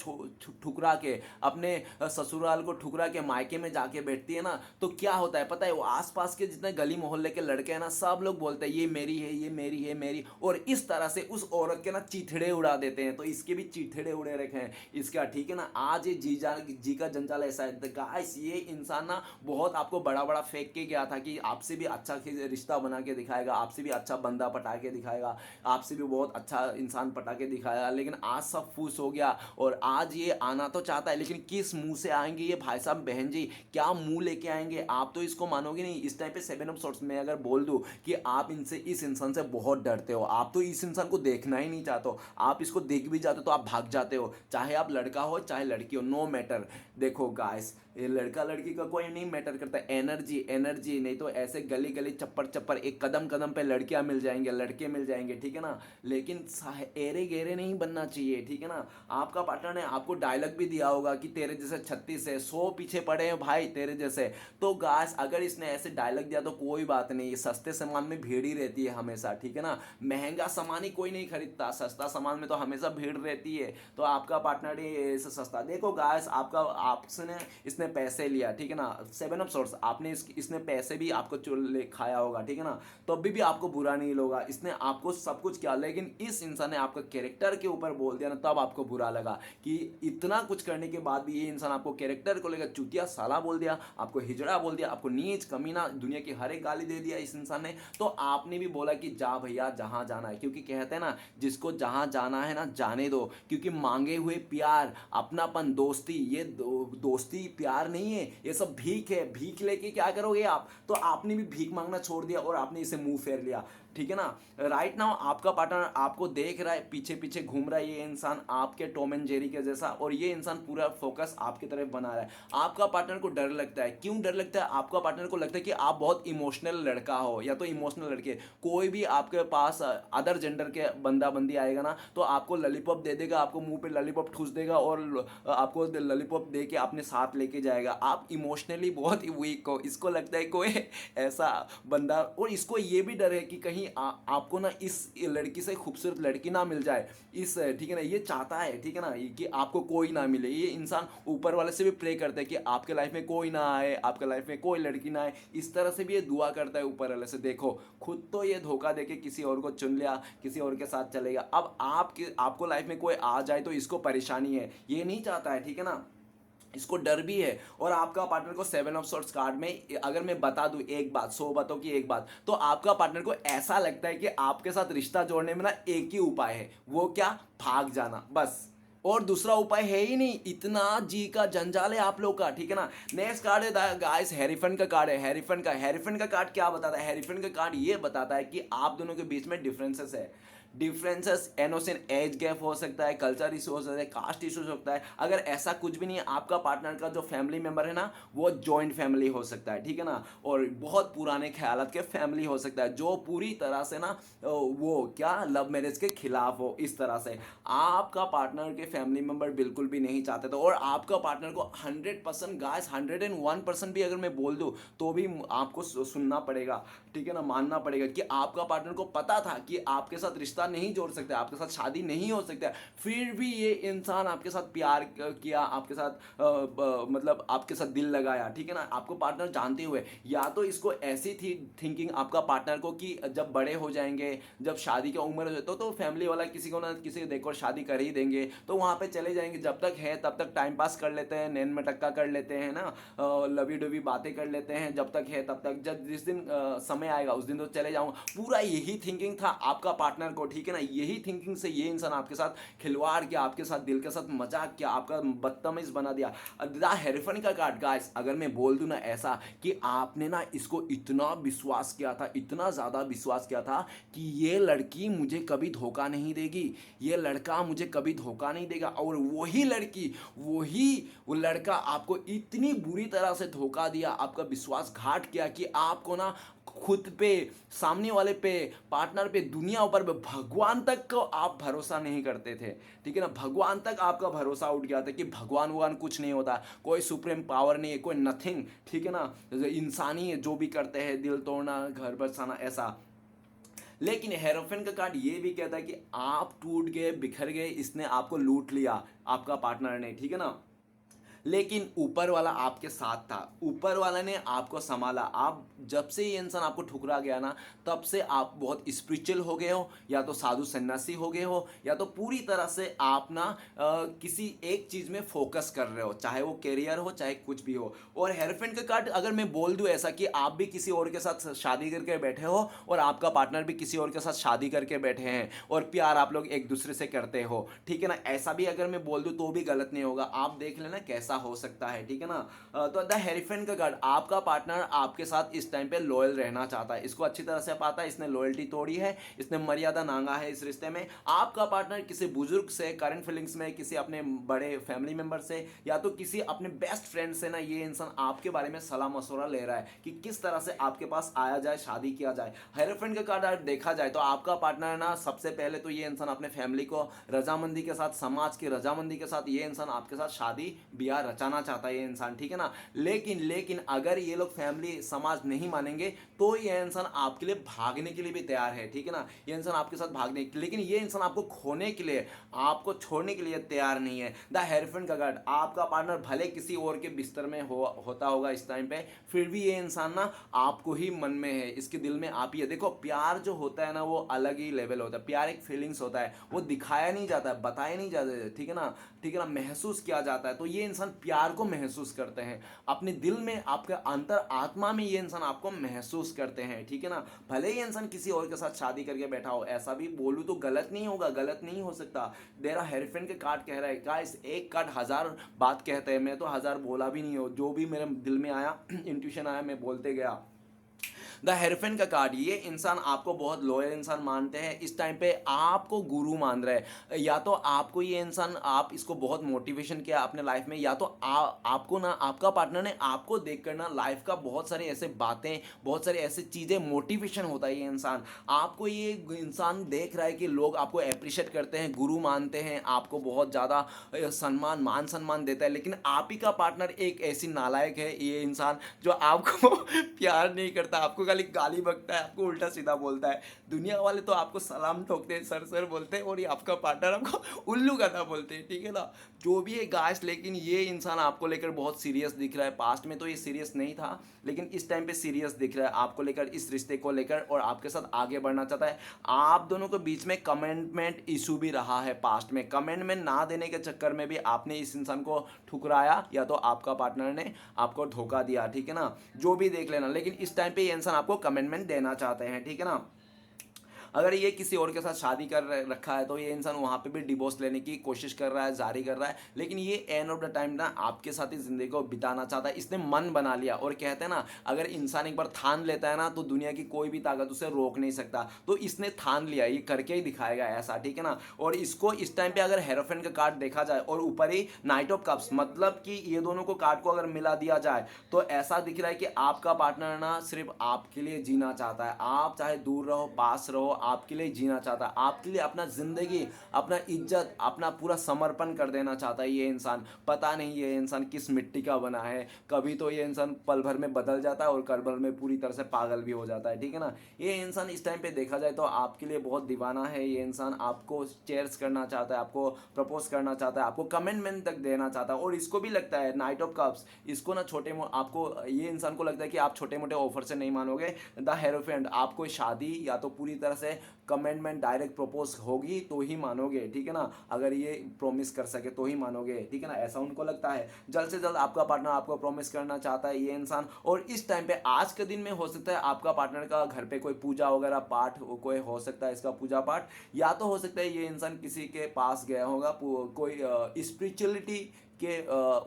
ठुकरा के, अपने ससुराल को ठुकरा के मायके में जाके बैठती है ना, तो क्या होता है पता है, वो आसपास के जितने गली मोहल्ले के लड़के हैं ना, सब लोग बोलते हैं ये मेरी है, ये मेरी है, मेरी, और इस तरह से उस औरत के ना चीथड़े उड़ा देते हैं। तो इसके भी चीथड़े उड़े रखे हैं इसका, ठीक है ना। आज ये जी का जंजाल ऐसा है गाइस, ये इंसान ना बहुत आपको बड़ा बड़ा फेंक के गया था कि आपसे भी अच्छा रिश्ता बना के दिखाएगा, आपसे भी अच्छा बंदा पटा के दिखाएगा, आपसे भी बहुत अच्छा इंसान पटा के दिखाएगा, लेकिन आज सब फूस हो गया। और आज ये आना तो चाहता है, लेकिन किस मुंह से आएंगे ये भाई साहब बहन जी, क्या मुंह लेके आएंगे, आप तो इसको मानोगे नहीं। इस टाइम पे 7 ऑफ सोर्ट्स में अगर बोल दूं कि आप इनसे, इस इंसान से बहुत डरते हो, आप तो इस इंसान को देखना ही नहीं चाहते हो, आप इसको देख भी जाते हो तो आप भाग जाते हो, चाहे आप लड़का हो चाहे लड़की हो, नो मैटर। देखो गाइस, ये लड़का लड़की का कोई नहीं मैटर करता, एनर्जी एनर्जी, नहीं तो ऐसे गली गली चप्पर चप्पर, एक कदम कदम पे लड़कियां मिल जाएंगे, लड़के मिल जाएंगे, ठीक है ना। लेकिन एरे गेरे नहीं बनना चाहिए, ठीक है ना। आपका पार्टनर ने आपको डायलॉग भी दिया होगा कि तेरे जैसे 36 है, 100 पीछे पड़े हैं भाई तेरे जैसे। तो गाइस, अगर इसने ऐसे डायलॉग दिया तो कोई बात नहीं, ये सस्ते सामान में भीड़ ही रहती है हमेशा, ठीक है ना। महंगा सामान ही कोई नहीं खरीदता, सस्ता सामान में तो हमेशा भीड़ रहती है। तो आपका पार्टनर ही सस्ता, देखो गाइस, आपका आपसे इसने पैसे लिया, ठीक है ना, 7 ऑफ सोर्ट्स, आपने इसने पैसे भी आपको ले खाया होगा, ठीक है ना, तो अभी भी आपको बुरा नहीं लगा, इसने आपको सब कुछ किया। लेकिन इस इंसान ने आपका कैरेक्टर के ऊपर बोल दिया ना, तब आपको बुरा लगा कि इतना कुछ करने के बाद भी ये इंसान आपको कैरेक्टर को लेकर चूतिया साला बोल दिया, आपको हिजड़ा बोल दिया, आपको नीच कमीना दुनिया की हर एक गाली दे दिया इस इंसान ने। तो आपने भी बोला कि जा भैया जहां जाना है, क्योंकि कहते हैं ना, जिसको जहां जाना है ना जाने दो, क्योंकि मांगे हुए प्यार, अपनापन, दोस्ती, ये दोस्ती प्यार नहीं है, ये सब भीख है। भीख लेके क्या करोगे आप, तो आपने भी भीख मांगना छोड़ दिया और आपने इसे मुंह फेर लिया, ठीक है ना। राइट नाउ आपका पार्टनर आपको देख रहा है, पीछे पीछे घूम रहा है ये इंसान आपके टॉम एंड जेरी के जैसा, और ये इंसान पूरा फोकस आपकी तरफ बना रहा है। आपका पार्टनर को डर लगता है, क्यों डर लगता है, आपका पार्टनर को लगता है कि आप बहुत इमोशनल लड़का हो, या तो इमोशनल लड़के, कोई भी आपके पास अदर जेंडर के बंदा बंदी आएगा ना, तो आपको लॉलीपॉप दे देगा, आपको मुंह पे लॉलीपॉप ठूस देगा और आपको लॉलीपॉप दे के अपने साथ लेके जाएगा। आप इमोशनली बहुत ही वीक हो, इसको लगता है कोई ऐसा बंदा, और इसको ये भी डर है कि कहीं आपको ना इस लड़की से खूबसूरत लड़की ना मिल जाए, इस, ठीक है ना, ये चाहता है, ठीक है ना, कि आपको कोई ना मिले। ये इंसान ऊपर वाले से भी प्रे करता है कि आपके लाइफ में कोई ना आए, आपके लाइफ में कोई लड़की ना आए, इस तरह से भी ये दुआ करता है ऊपर वाले से। देखो, खुद तो ये धोखा देके किसी और को चुन लिया, किसी और के साथ चलेगा, अब आपको लाइफ में कोई आ जाए तो इसको परेशानी है, ये नहीं चाहता है, ठीक है ना, इसको डर भी है। और आपका पार्टनर को 7 ऑफ सोर्ट्स कार्ड में अगर मैं बता दूं एक बात, 100 बातों की एक बात, तो आपका पार्टनर को ऐसा लगता है कि आपके साथ रिश्ता जोड़ने में ना एक ही उपाय है, वो क्या, भाग जाना, बस, और दूसरा उपाय है ही नहीं। इतना जी का जंजाल है आप लोग का, ठीक है ना। नेक्स्ट कार्ड है गाइस, हेरिफन का कार्ड है। हेरिफन का कार्ड क्या बताता है, हेरिफन का कार्ड ये बताता है कि आप दोनों के बीच में डिफरेंसेस है। डिफरेंसेस एनोसिन एज गैप हो सकता है, कल्चर इशू हो सकता है, कास्ट इशू हो सकता है। अगर ऐसा कुछ भी नहीं है, आपका पार्टनर का जो फैमिली मेंबर है ना, वो जॉइंट फैमिली हो सकता है, ठीक है ना, और बहुत पुराने ख्यालात के फैमिली हो सकता है, जो पूरी तरह से ना वो क्या लव मैरिज के खिलाफ हो, इस तरह से आपका पार्टनर के फैमिली मेंबर बिल्कुल भी नहीं चाहते। तो और आपका पार्टनर को 100% गाइस, 101% भी अगर मैं बोल दूं तो भी आपको सुनना पड़ेगा, ठीक है ना, मानना पड़ेगा कि आपका पार्टनर को पता था कि आपके साथ रिश्ता रिश्ता नहीं जोड़ सकते, आपके साथ शादी नहीं हो सकता, फिर भी ये इंसान आपके साथ प्यार किया, आपके साथ मतलब आपके साथ दिल लगाया, ठीक है ना, आपको पार्टनर जानते हुए, या तो इसको ऐसी थी थिंकिंग आपका पार्टनर को कि जब बड़े हो जाएंगे, जब शादी की उम्र हो जाए तो फैमिली वाला किसी को ना किसी को देखो शादी कर ही देंगे, तो वहाँ पे चले जाएंगे, जब तक है तब तक टाइम पास कर लेते हैं, नैन मटक्का कर लेते हैं ना, लवी डुवी बातें कर लेते हैं, जब तक है तब तक, जब जिस दिन समय आएगा उस दिन तो चले जाऊंगा। पूरा यही थिंकिंग था आपका पार्टनर को, ठीक है ना, यही थिंकिंग से ये इंसान आपके साथ खिलवाड़ किया, आपके साथ दिल के साथ मजाक किया, आपका बदतमीज बना दिया। द हेरिफन का कार्ड गाइस, अगर मैं बोल दूं ना ऐसा कि आपने ना इसको इतना विश्वास किया था, इतना ज़्यादा विश्वास किया था कि ये लड़की मुझे कभी धोखा नहीं देगी, ये लड़का मुझे कभी धोखा नहीं देगा, और वही लड़की, वो लड़का आपको इतनी बुरी तरह से धोखा दिया, आपका विश्वासघात किया कि आपको ना खुद पे, सामने वाले पे, पार्टनर पे, दुनिया ऊपर पे, भगवान तक को आप भरोसा नहीं करते थे, ठीक है ना, भगवान तक आपका भरोसा उठ गया था कि भगवान कुछ नहीं होता, कोई सुप्रीम पावर नहीं है, कोई नथिंग, ठीक है ना, इंसानी है जो भी करते हैं, दिल तोड़ना, घर बसाना, ऐसा। लेकिन हेरोफिन का कार्ड ये भी कहता है कि आप टूट गए, बिखर गए, इसने आपको लूट लिया, आपका पार्टनर ने, ठीक है ना, लेकिन ऊपर वाला आपके साथ था, ऊपर वाला ने आपको संभाला। आप जब से ये इंसान आपको ठुकरा गया ना, तब से आप बहुत स्पिरिचुअल हो गए हो, या तो साधु सन्यासी हो गए हो, या तो पूरी तरह से आप ना किसी एक चीज़ में फोकस कर रहे हो, चाहे वो करियर हो, चाहे कुछ भी हो। और हेरोफेंट का कार्ड अगर मैं बोल दूं ऐसा कि आप भी किसी और के साथ शादी करके बैठे हो, और आपका पार्टनर भी किसी और के साथ शादी करके बैठे हैं, और प्यार आप लोग एक दूसरे से करते हो, ठीक है ना, ऐसा भी अगर मैं बोल दूं तो भी गलत नहीं होगा, आप देख लेना कैसा हो सकता है, ठीक है ना। तो द हेरिफेंट का कार्ड, आपका पार्टनर आपके साथ इस टाइम पे लॉयल रहना चाहता है, इसको अच्छी तरह से पता है, इसने लॉयल्टी तोड़ी है, इसने मर्यादा नांगा है इस रिश्ते में। आपका पार्टनर किसी बुजुर्ग से, करंट फीलिंग्स में किसी अपने बड़े फैमिली मेंबर से, या तो किसी अपने बेस्ट फ्रेंड से ना, ये इंसान आपके बारे में सलाह मशवरा ले रहा है कि किस तरह से आपके पास आया जाए, शादी किया जाए। हेरिफेंट का कार्ड अगर देखा जाए तो आपका पार्टनर ना, सबसे पहले तो ये इंसान अपने फैमिली को रजामंदी के साथ, समाज की रजामंदी के साथ ये इंसान आपके साथ शादी ब्याह रचाना चाहता है ये इंसान, ठीक है ना। लेकिन अगर ये लोग फैमिली समाज नहीं मानेंगे तो ये इंसान आपके लिए भागने के लिए भी तैयार है, ठीक है ना, ये इंसान आपके साथ भागने, लेकिन ये इंसान आपको खोने के लिए, आपको छोड़ने के लिए तैयार नहीं है। द हेरिफेंट का कार्ड, आपका पार्टनर भले किसी और के बिस्तर में होता होगा इस टाइम पे, फिर भी ये इंसान ना आपको ही मन में है, इसके दिल में आप ही है। देखो प्यार जो होता है ना, वो अलग ही लेवल होता है, प्यार एक फीलिंग्स होता है, वो दिखाया नहीं जाता है, बताया नहीं जाता है, ठीक है ना, ठीक है ना, महसूस किया जाता है। तो ये इंसान प्यार को महसूस करते हैं अपने दिल में, आपके अंतर आत्मा में ये इंसान आपको महसूस करते हैं, ठीक है ना। भले ही इंसान किसी और के साथ शादी करके बैठा हो, ऐसा भी बोलूं तो गलत नहीं होगा, गलत नहीं हो सकता। देरा हेरिफेंट के कार्ड कह रहा है गाइस, एक कार्ड 1000 बात कहते हैं, मैं तो 1000 बोला भी नहीं हो, जो भी मेरे दिल में आया, इंट्यूशन आया, मैं बोलते गया। द हेरिफेंट का कार्ड, ये इंसान आपको बहुत लॉयल इंसान मानते हैं, इस टाइम पे आपको गुरु मान रहे हैं, या तो आपको ये इंसान, आप इसको बहुत मोटिवेशन किया अपने लाइफ में, या तो आपको ना, आपका पार्टनर ने आपको देख कर ना लाइफ का बहुत सारे ऐसे बातें, बहुत सारी ऐसी चीज़ें मोटिवेशन होता है ये इंसान, आपको ये इंसान देख रहा है कि लोग आपको अप्रिशिएट करते हैं, गुरु मानते हैं, आपको बहुत ज़्यादा सम्मान, मान सम्मान देता है। लेकिन आप ही का पार्टनर एक ऐसी नालायक है ये इंसान, जो आपको प्यार नहीं करता, आपको खाली गाली बकता है, आपको उल्टा सीधा बोलता है, दुनिया वाले तो आपको सलाम ठोकते हैं, सर सर बोलते हैं, और ये आपका पार्टनर आपको उल्लू गधा बोलते हैं, ठीक है ना, जो भी है गाइस। लेकिन ये इंसान आपको लेकर बहुत सीरियस दिख रहा है, पास्ट में तो ये सीरियस नहीं था, लेकिन इस टाइम पे सीरियस दिख रहा है आपको लेकर, इस रिश्ते को लेकर, और आपके साथ आगे बढ़ना चाहता है। आप दोनों के बीच में कमेंटमेंट इशू भी रहा है पास्ट में, कमेंटमेंट ना देने के चक्कर में भी आपने इस इंसान को ठुकराया, या तो आपका पार्टनर ने आपको धोखा दिया, ठीक है ना, जो भी देख लेना। लेकिन इस टाइम पे ये इंसान आपको कमेंटमेंट देना चाहते हैं, ठीक है ना। अगर ये किसी और के साथ शादी कर रखा है तो ये इंसान वहाँ पे भी डिवोर्स लेने की कोशिश कर रहा है, जारी कर रहा है, लेकिन ये एंड ऑफ द टाइम ना आपके साथ ही ज़िंदगी को बिताना चाहता है, इसने मन बना लिया। और कहते हैं ना, अगर इंसान एक बार ठान लेता है ना, तो दुनिया की कोई भी ताकत उसे रोक नहीं सकता, तो इसने ठान लिया, ये करके ही दिखाएगा ऐसा, ठीक है ना। और इसको इस टाइम पे अगर हेरोफेंट का कार्ड देखा जाए, और ऊपर ही नाइट ऑफ कप्स, मतलब कि ये दोनों को कार्ड को अगर मिला दिया जाए, तो ऐसा दिख रहा है कि आपका पार्टनर ना सिर्फ आपके लिए जीना चाहता है, आप चाहे दूर रहो, पास रहो, आपके लिए जीना चाहता है, आपके लिए अपना ज़िंदगी, अपना इज्जत, अपना पूरा समर्पण कर देना चाहता है ये इंसान। पता नहीं ये इंसान किस मिट्टी का बना है, कभी तो ये इंसान पल भर में बदल जाता है और पल भर में पूरी तरह से पागल भी हो जाता है, ठीक है ना। ये इंसान इस टाइम पे देखा जाए तो आपके लिए बहुत दीवाना है। ये इंसान आपको चेयर्स करना चाहता है, आपको प्रपोज करना चाहता है, आपको कमिटमेंट तक देना चाहता है। और इसको भी लगता है, नाइट ऑफ कप्स, इसको ना आपको, ये इंसान को लगता है कि आप छोटे मोटे ऑफर से नहीं मानोगे। द हेरोफेंट, आपको शादी या तो पूरी तरह से कमिटमेंट डायरेक्ट प्रपोज होगी तो ही मानोगे, ठीक है ना। अगर ये प्रॉमिस कर सके तो ही मानोगे, ठीक है ना, ऐसा उनको लगता है। जल्द से जल्द आपका पार्टनर आपको प्रॉमिस करना चाहता है ये इंसान। और इस टाइम पे आज के दिन में हो सकता है आपका पार्टनर का घर पे कोई पूजा वगैरह पाठ कोई हो सकता है, इसका पूजा पाठ, या तो हो सकता है ये इंसान किसी के पास गया होगा, कोई स्पिरिचुअलिटी के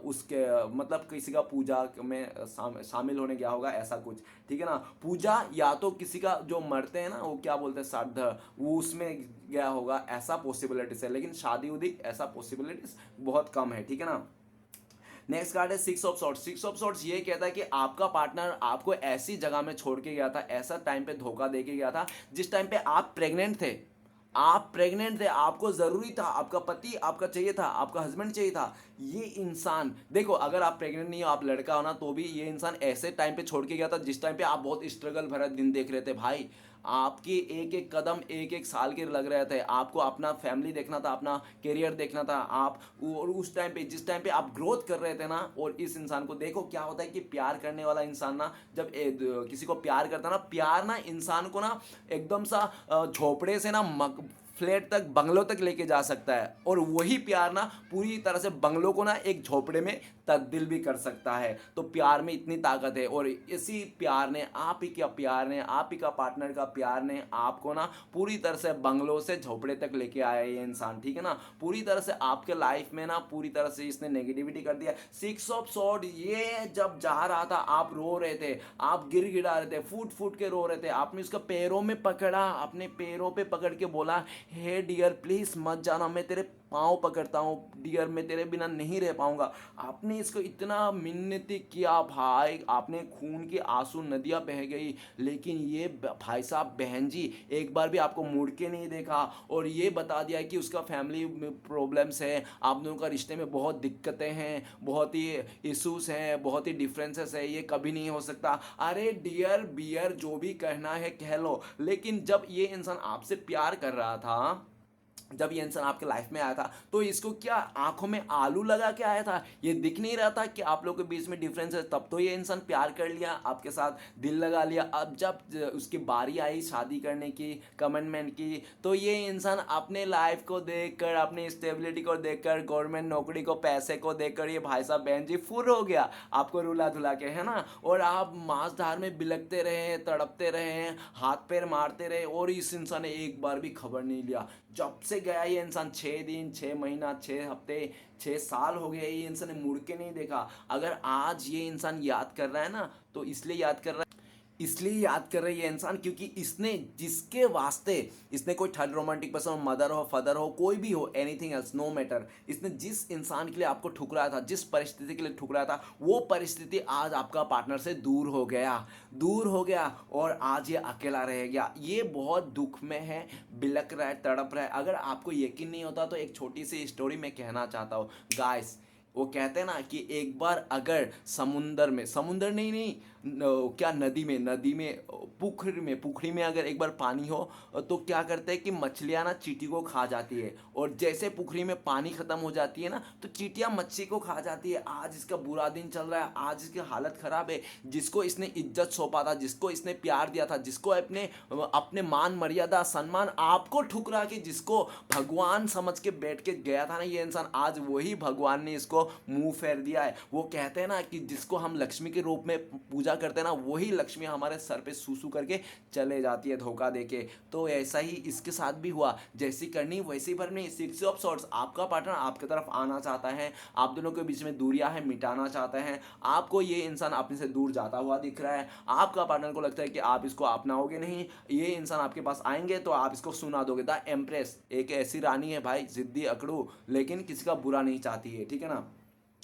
उसके मतलब किसी का पूजा में शामिल होने गया होगा, ऐसा कुछ, ठीक है ना। पूजा या तो किसी का जो मरते हैं ना, वो क्या बोलते हैं, श्राद्ध, वो उसमें गया होगा, ऐसा पॉसिबिलिटीज है। लेकिन शादी उदी ऐसा पॉसिबिलिटीज बहुत कम है, ठीक है ना। नेक्स्ट कार्ड है six of swords. Six of swords ये कहता है कि आपका पार्टनर आपको ऐसी जगह में छोड़ के गया था, ऐसा टाइम पे धोखा दे के गया था जिस टाइम पे आप प्रेग्नेंट थे। आप प्रेग्नेंट थे, आपको जरूरी था, आपका पति आपका चाहिए था, आपका हस्बैंड चाहिए था। ये इंसान देखो, अगर आप प्रेग्नेंट नहीं हो, आप लड़का हो ना, तो भी ये इंसान ऐसे टाइम पे छोड़ के गया था जिस टाइम पे आप बहुत स्ट्रगल भरा दिन देख रहे थे भाई। आपकी एक एक कदम एक एक साल के लग रहे थे, आपको अपना फैमिली देखना था, अपना करियर देखना था आप। और उस टाइम पे, जिस टाइम पे आप ग्रोथ कर रहे थे ना, और इस इंसान को देखो क्या होता है कि प्यार करने वाला इंसान ना, जब किसी को प्यार करता ना, प्यार ना इंसान को ना एकदम सा झोपड़े से ना फ्लैट तक, बंगलों तक लेके जा सकता है। और वही प्यार ना पूरी तरह से बंगलों को ना एक झोपड़े में तब्दील भी कर सकता है। तो प्यार में इतनी ताकत है। और इसी प्यार ने, आप ही का प्यार ने, आप ही का पार्टनर का प्यार ने आपको ना पूरी तरह से बंगलों से झोपड़े तक लेके आया ये इंसान, ठीक है ना। पूरी तरह से आपके लाइफ में ना पूरी तरह से इसने नेगेटिविटी कर दिया। सिक्स ऑफ सॉर्ड, ये जब जा रहा था आप रो रहे थे, आप गिर गिरा रहे थे, फूट फूट के रो रहे थे, आपने उसका पैरों में पकड़ा, अपने पैरों पे पकड़ के बोला, हे डियर प्लीज मत जाना, मैं तेरे पाँव पकड़ता हूँ डियर, मैं तेरे बिना नहीं रह पाऊंगा। आपने इसको इतना मिन्नती किया भाई, आपने खून की आंसू नदियाँ बह गई, लेकिन ये भाई साहब बहन जी एक बार भी आपको मुड़ के नहीं देखा। और ये बता दिया कि उसका फैमिली में प्रॉब्लम्स है, आप दोनों का रिश्ते में बहुत दिक्कतें हैं, बहुत ही इशूज़ हैं, बहुत ही डिफरेंसेस है, ये कभी नहीं हो सकता। अरे डियर बियर जो भी कहना है कह लो, लेकिन जब ये इंसान आपसे प्यार कर रहा था, जब ये इंसान आपके लाइफ में आया था, तो इसको क्या आंखों में आलू लगा के आया था? ये दिख नहीं रहा था कि आप लोगों के बीच में डिफरेंस है? तब तो ये इंसान प्यार कर लिया, आपके साथ दिल लगा लिया। अब जब उसकी बारी आई शादी करने की, कमिटमेंट की, तो ये इंसान अपने लाइफ को देखकर, अपनी स्टेबिलिटी को देखकर, गवर्नमेंट नौकरी को, पैसे को देखकर, ये भाई साहब बहन जी फुर हो गया आपको रुला धुला के, है ना। और आप मांसधार में बिलकते रहे, तड़पते रहे, हाथ पैर मारते रहे, और इस इंसान ने एक बार भी खबर नहीं लिया। जब से गया ये इंसान, 6 दिन, 6 महीना, 6 हफ्ते, 6 साल हो गए, ये इंसान ने मुड़ के नहीं देखा। अगर आज ये इंसान याद कर रहा है ना, तो इसलिए याद कर रहा है, इसलिए याद कर रही है इंसान क्योंकि इसने जिसके वास्ते, इसने कोई थर्ड रोमांटिक पर्सन हो, मदर हो, फादर हो, कोई भी हो, एनीथिंग एल्स नो मैटर, इसने जिस इंसान के लिए आपको ठुकराया था, जिस परिस्थिति के लिए ठुकराया था, वो परिस्थिति आज आपका पार्टनर से दूर हो गया, दूर हो गया, और आज ये अकेला रह गया। ये बहुत दुख में है, बिलक रहा है, तड़प रहा है। अगर आपको यकीन नहीं होता तो एक छोटी सी स्टोरी मैं कहना चाहता हूँ गाइस। वो कहते हैं ना कि एक बार अगर समुंदर में, समुंदर नहीं, क्या नदी में पुखरी में अगर एक बार पानी हो, तो क्या करते हैं कि मछलियाँ ना चींटी को खा जाती है। और जैसे पुखरी में पानी खत्म हो जाती है ना, तो चींटियाँ मच्छी को खा जाती है। आज इसका बुरा दिन चल रहा है, आज इसकी हालत खराब है। जिसको इसने इज्जत सौंपा था, जिसको इसने प्यार दिया था, जिसको अपने मान मर्यादा सम्मान आपको ठुकरा के, जिसको भगवान समझ के बैठ के गया था ना ये इंसान, आज वही भगवान ने इसको मुंह फेर दिया है। वो कहते हैं ना कि जिसको हम लक्ष्मी के रूप में पूजा करते हैं ना, वही लक्ष्मी हमारे सर पे सूसू करके चले जाती है धोखा देके। तो ऐसा ही इसके साथ भी हुआ, जैसी करनी वैसी भरनी। सिक्स ऑफ सॉर्ड्स, आपका पार्टनर आपकी तरफ आना चाहता है, आप दोनों के बीच में दूरियां हैं मिटाना चाहते हैं। आपको ये इंसान अपने से दूर जाता हुआ दिख रहा है, आपका पार्टनर को लगता है कि आप इसको अपनाओगे नहीं, ये इंसान आपके पास आएंगे तो आप इसको सुना दोगे। द एम्प्रेस एक ऐसी रानी है भाई, जिद्दी अकड़ू, लेकिन किसी का बुरा नहीं चाहती है, ठीक है ना।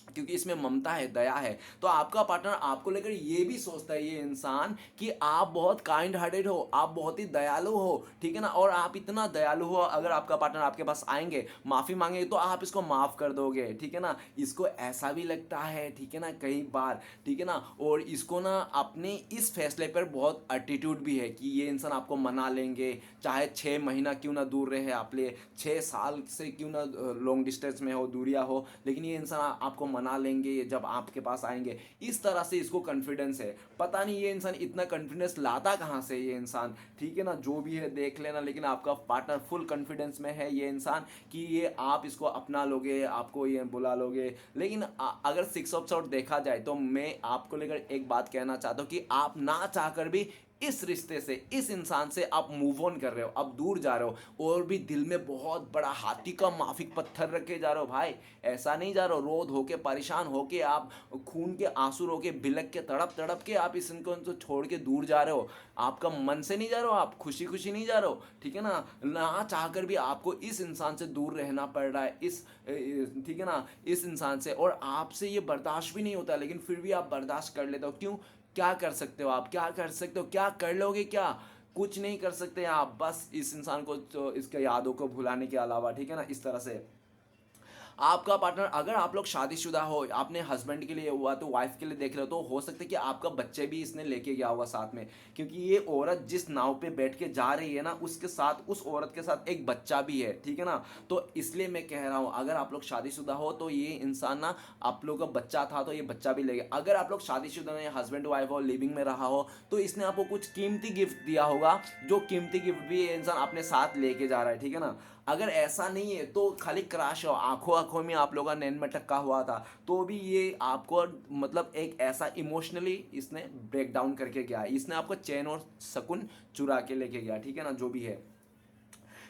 क्योंकि इसमें ममता है, दया है। तो आपका पार्टनर आपको लेकर ये भी सोचता है, ये इंसान, कि आप बहुत काइंड हार्टेड हो, आप बहुत ही दयालु हो, ठीक है ना। और आप इतना दयालु हो, अगर आपका पार्टनर आपके पास आएंगे, माफ़ी मांगेंगे, तो आप इसको माफ़ कर दोगे, ठीक है ना। इसको ऐसा भी लगता है, ठीक है ना, कई बार, ठीक है ना। और इसको ना अपने इस फैसले पर बहुत एटीट्यूड भी है कि ये इंसान आपको मना लेंगे, चाहे 6 महीना क्यों ना दूर रहे आप लिए, 6 साल से क्यों ना लॉन्ग डिस्टेंस में हो, दूरिया हो, लेकिन ये इंसान आपको मना लेंगे जब आपके पास आएंगे। इस तरह से इसको कॉन्फिडेंस है। पता नहीं ये इंसान इतना कॉन्फिडेंस लाता कहाँ से, ये इंसान, ठीक है ना, जो भी है देख लेना। लेकिन आपका पार्टनर फुल कॉन्फिडेंस में है, ये इंसान, कि ये आप इसको अपना लोगे, आपको ये बुला लोगे। लेकिन अगर सिक्स ऑफ सॉर्ड देखा जाए तो मैं आपको लेकर एक बात कहना चाहता हूँ कि आप ना चाहकर भी इस रिश्ते से, इस इंसान से आप मूव ऑन कर रहे हो, अब दूर जा रहे हो, और भी दिल में बहुत बड़ा हाथी का माफिक पत्थर रखे जा रहे हो भाई। ऐसा नहीं जा रहे हो रोध होके, परेशान होके, आप खून के आंसू रोके, बिलक के, तड़प तड़प के आप इस इनको छोड़ के दूर जा रहे हो। आपका मन से नहीं जा रहे हो, आप खुशी खुशी नहीं जा रहे हो, ठीक है ना चाहकर भी आपको इस इंसान से दूर रहना पड़ रहा है, इस ठीक है ना, इस इंसान से। और आपसे ये बर्दाश्त भी नहीं होता, लेकिन फिर भी आप बर्दाश्त कर लेते हो। क्यों? क्या कर सकते हो आप, क्या कर सकते हो, क्या कर लोगे, क्या कुछ नहीं कर सकते आप, बस इस इंसान को तो इसके यादों को भुलाने के अलावा, ठीक है ना। इस तरह से आपका पार्टनर, अगर आप लोग शादीशुदा हो, आपने हस्बैंड के लिए हुआ तो वाइफ के लिए देख रहे हो, तो हो सकता है कि आपका बच्चे भी इसने लेके गया हुआ साथ में, क्योंकि ये औरत जिस नाव पे बैठ के जा रही है ना, उसके साथ, उस औरत के साथ एक बच्चा भी है, ठीक है ना। तो इसलिए मैं कह रहा हूँ, अगर आप लोग शादीशुदा हो तो ये इंसान ना, आप लोग का बच्चा था तो ये बच्चा भी ले गया। अगर आप लोग शादीशुदा नहीं, हस्बैंड वाइफ हो, लिविंग में रहा हो, तो इसने आपको कुछ कीमती गिफ्ट दिया होगा, जो कीमती गिफ्ट भी ये इंसान अपने साथ लेके जा रहा है, ठीक है ना। अगर ऐसा नहीं है तो खाली क्रश हो, आंखों आंखों में आप लोगों का नैन में टक्का हुआ था, तो भी ये आपको मतलब एक ऐसा इमोशनली इसने ब्रेक डाउन करके गया, इसने आपको चैन और सुकून चुरा के लेके गया, ठीक है ना, जो भी है।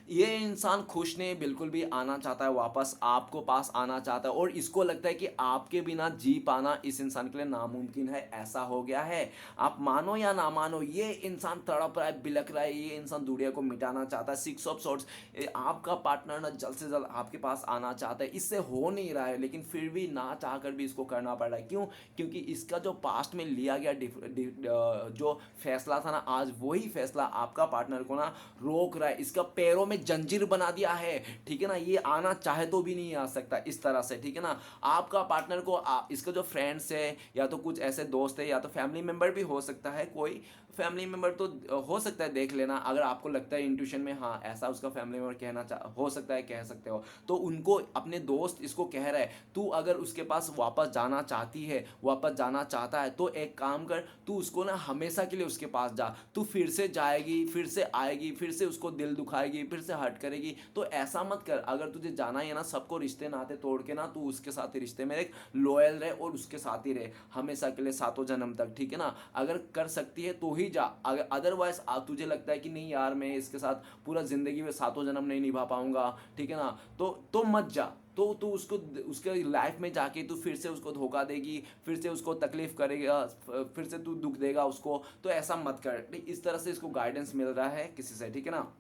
ये इंसान खुश नहीं बिल्कुल भी, आना चाहता है वापस, आपको पास आना चाहता है, और इसको लगता है कि आपके बिना जी पाना इस इंसान के लिए नामुमकिन है, ऐसा हो गया है। आप मानो या ना मानो, ये इंसान तड़प रहा है, बिलक रहा है, ये इंसान दुनिया को मिटाना चाहता है। सिक्स ऑफ सॉर्ड्स, आपका पार्टनर ना जल्द से जल्द आपके पास आना चाहता है, इससे हो नहीं रहा है, लेकिन फिर भी ना चाहकर भी इसको करना पड़ रहा है। क्यों? क्योंकि इसका जो पास्ट में लिया गया जो फैसला था ना, आज वही फैसला आपका पार्टनर को ना रोक रहा है, इसका पैरों में जंजीर बना दिया है, ठीक है ना। ये आना चाहे तो भी नहीं आ सकता इस तरह से, ठीक है ना। आपका पार्टनर को इसका जो फ्रेंड्स है, या तो कुछ ऐसे दोस्त है, या तो फैमिली मेंबर भी हो सकता है, कोई फैमिली मेंबर तो हो सकता है, देख लेना अगर आपको लगता है इंट्यूशन में, हाँ ऐसा उसका फैमिली मेंबर कहना हो सकता है, कह सकते हो, तो उनको अपने दोस्त इसको कह रहा है, तू अगर उसके पास वापस जाना चाहती है, वापस जाना चाहता है, तो एक काम कर, तू उसको ना हमेशा के लिए उसके पास जा, तू फिर से जाएगी, फिर से आएगी, फिर से उसको दिल दुखाएगी, फिर से हर्ट करेगी, तो ऐसा मत कर। अगर तुझे जाना ही है ना, सबको रिश्ते नाते तोड़ के ना, तू उसके साथ ही रिश्ते में एक लॉयल रहे, और उसके साथ ही रहे हमेशा के लिए, सातों जन्म तक, ठीक है ना। अगर कर सकती है तो ही जा, अगर अदरवाइज तुझे लगता है कि नहीं यार मैं इसके साथ पूरा जिंदगी में सातों जन्म नहीं निभा पाऊंगा, ठीक है ना, तो मत जा। तो तू उसको, उसके लाइफ में जाके तू फिर से उसको धोखा देगी, फिर से उसको तकलीफ करेगा, फिर से तू दुख देगा उसको, तो ऐसा मत कर। इस तरह से इसको गाइडेंस मिल रहा है किसी से, ठीक है ना।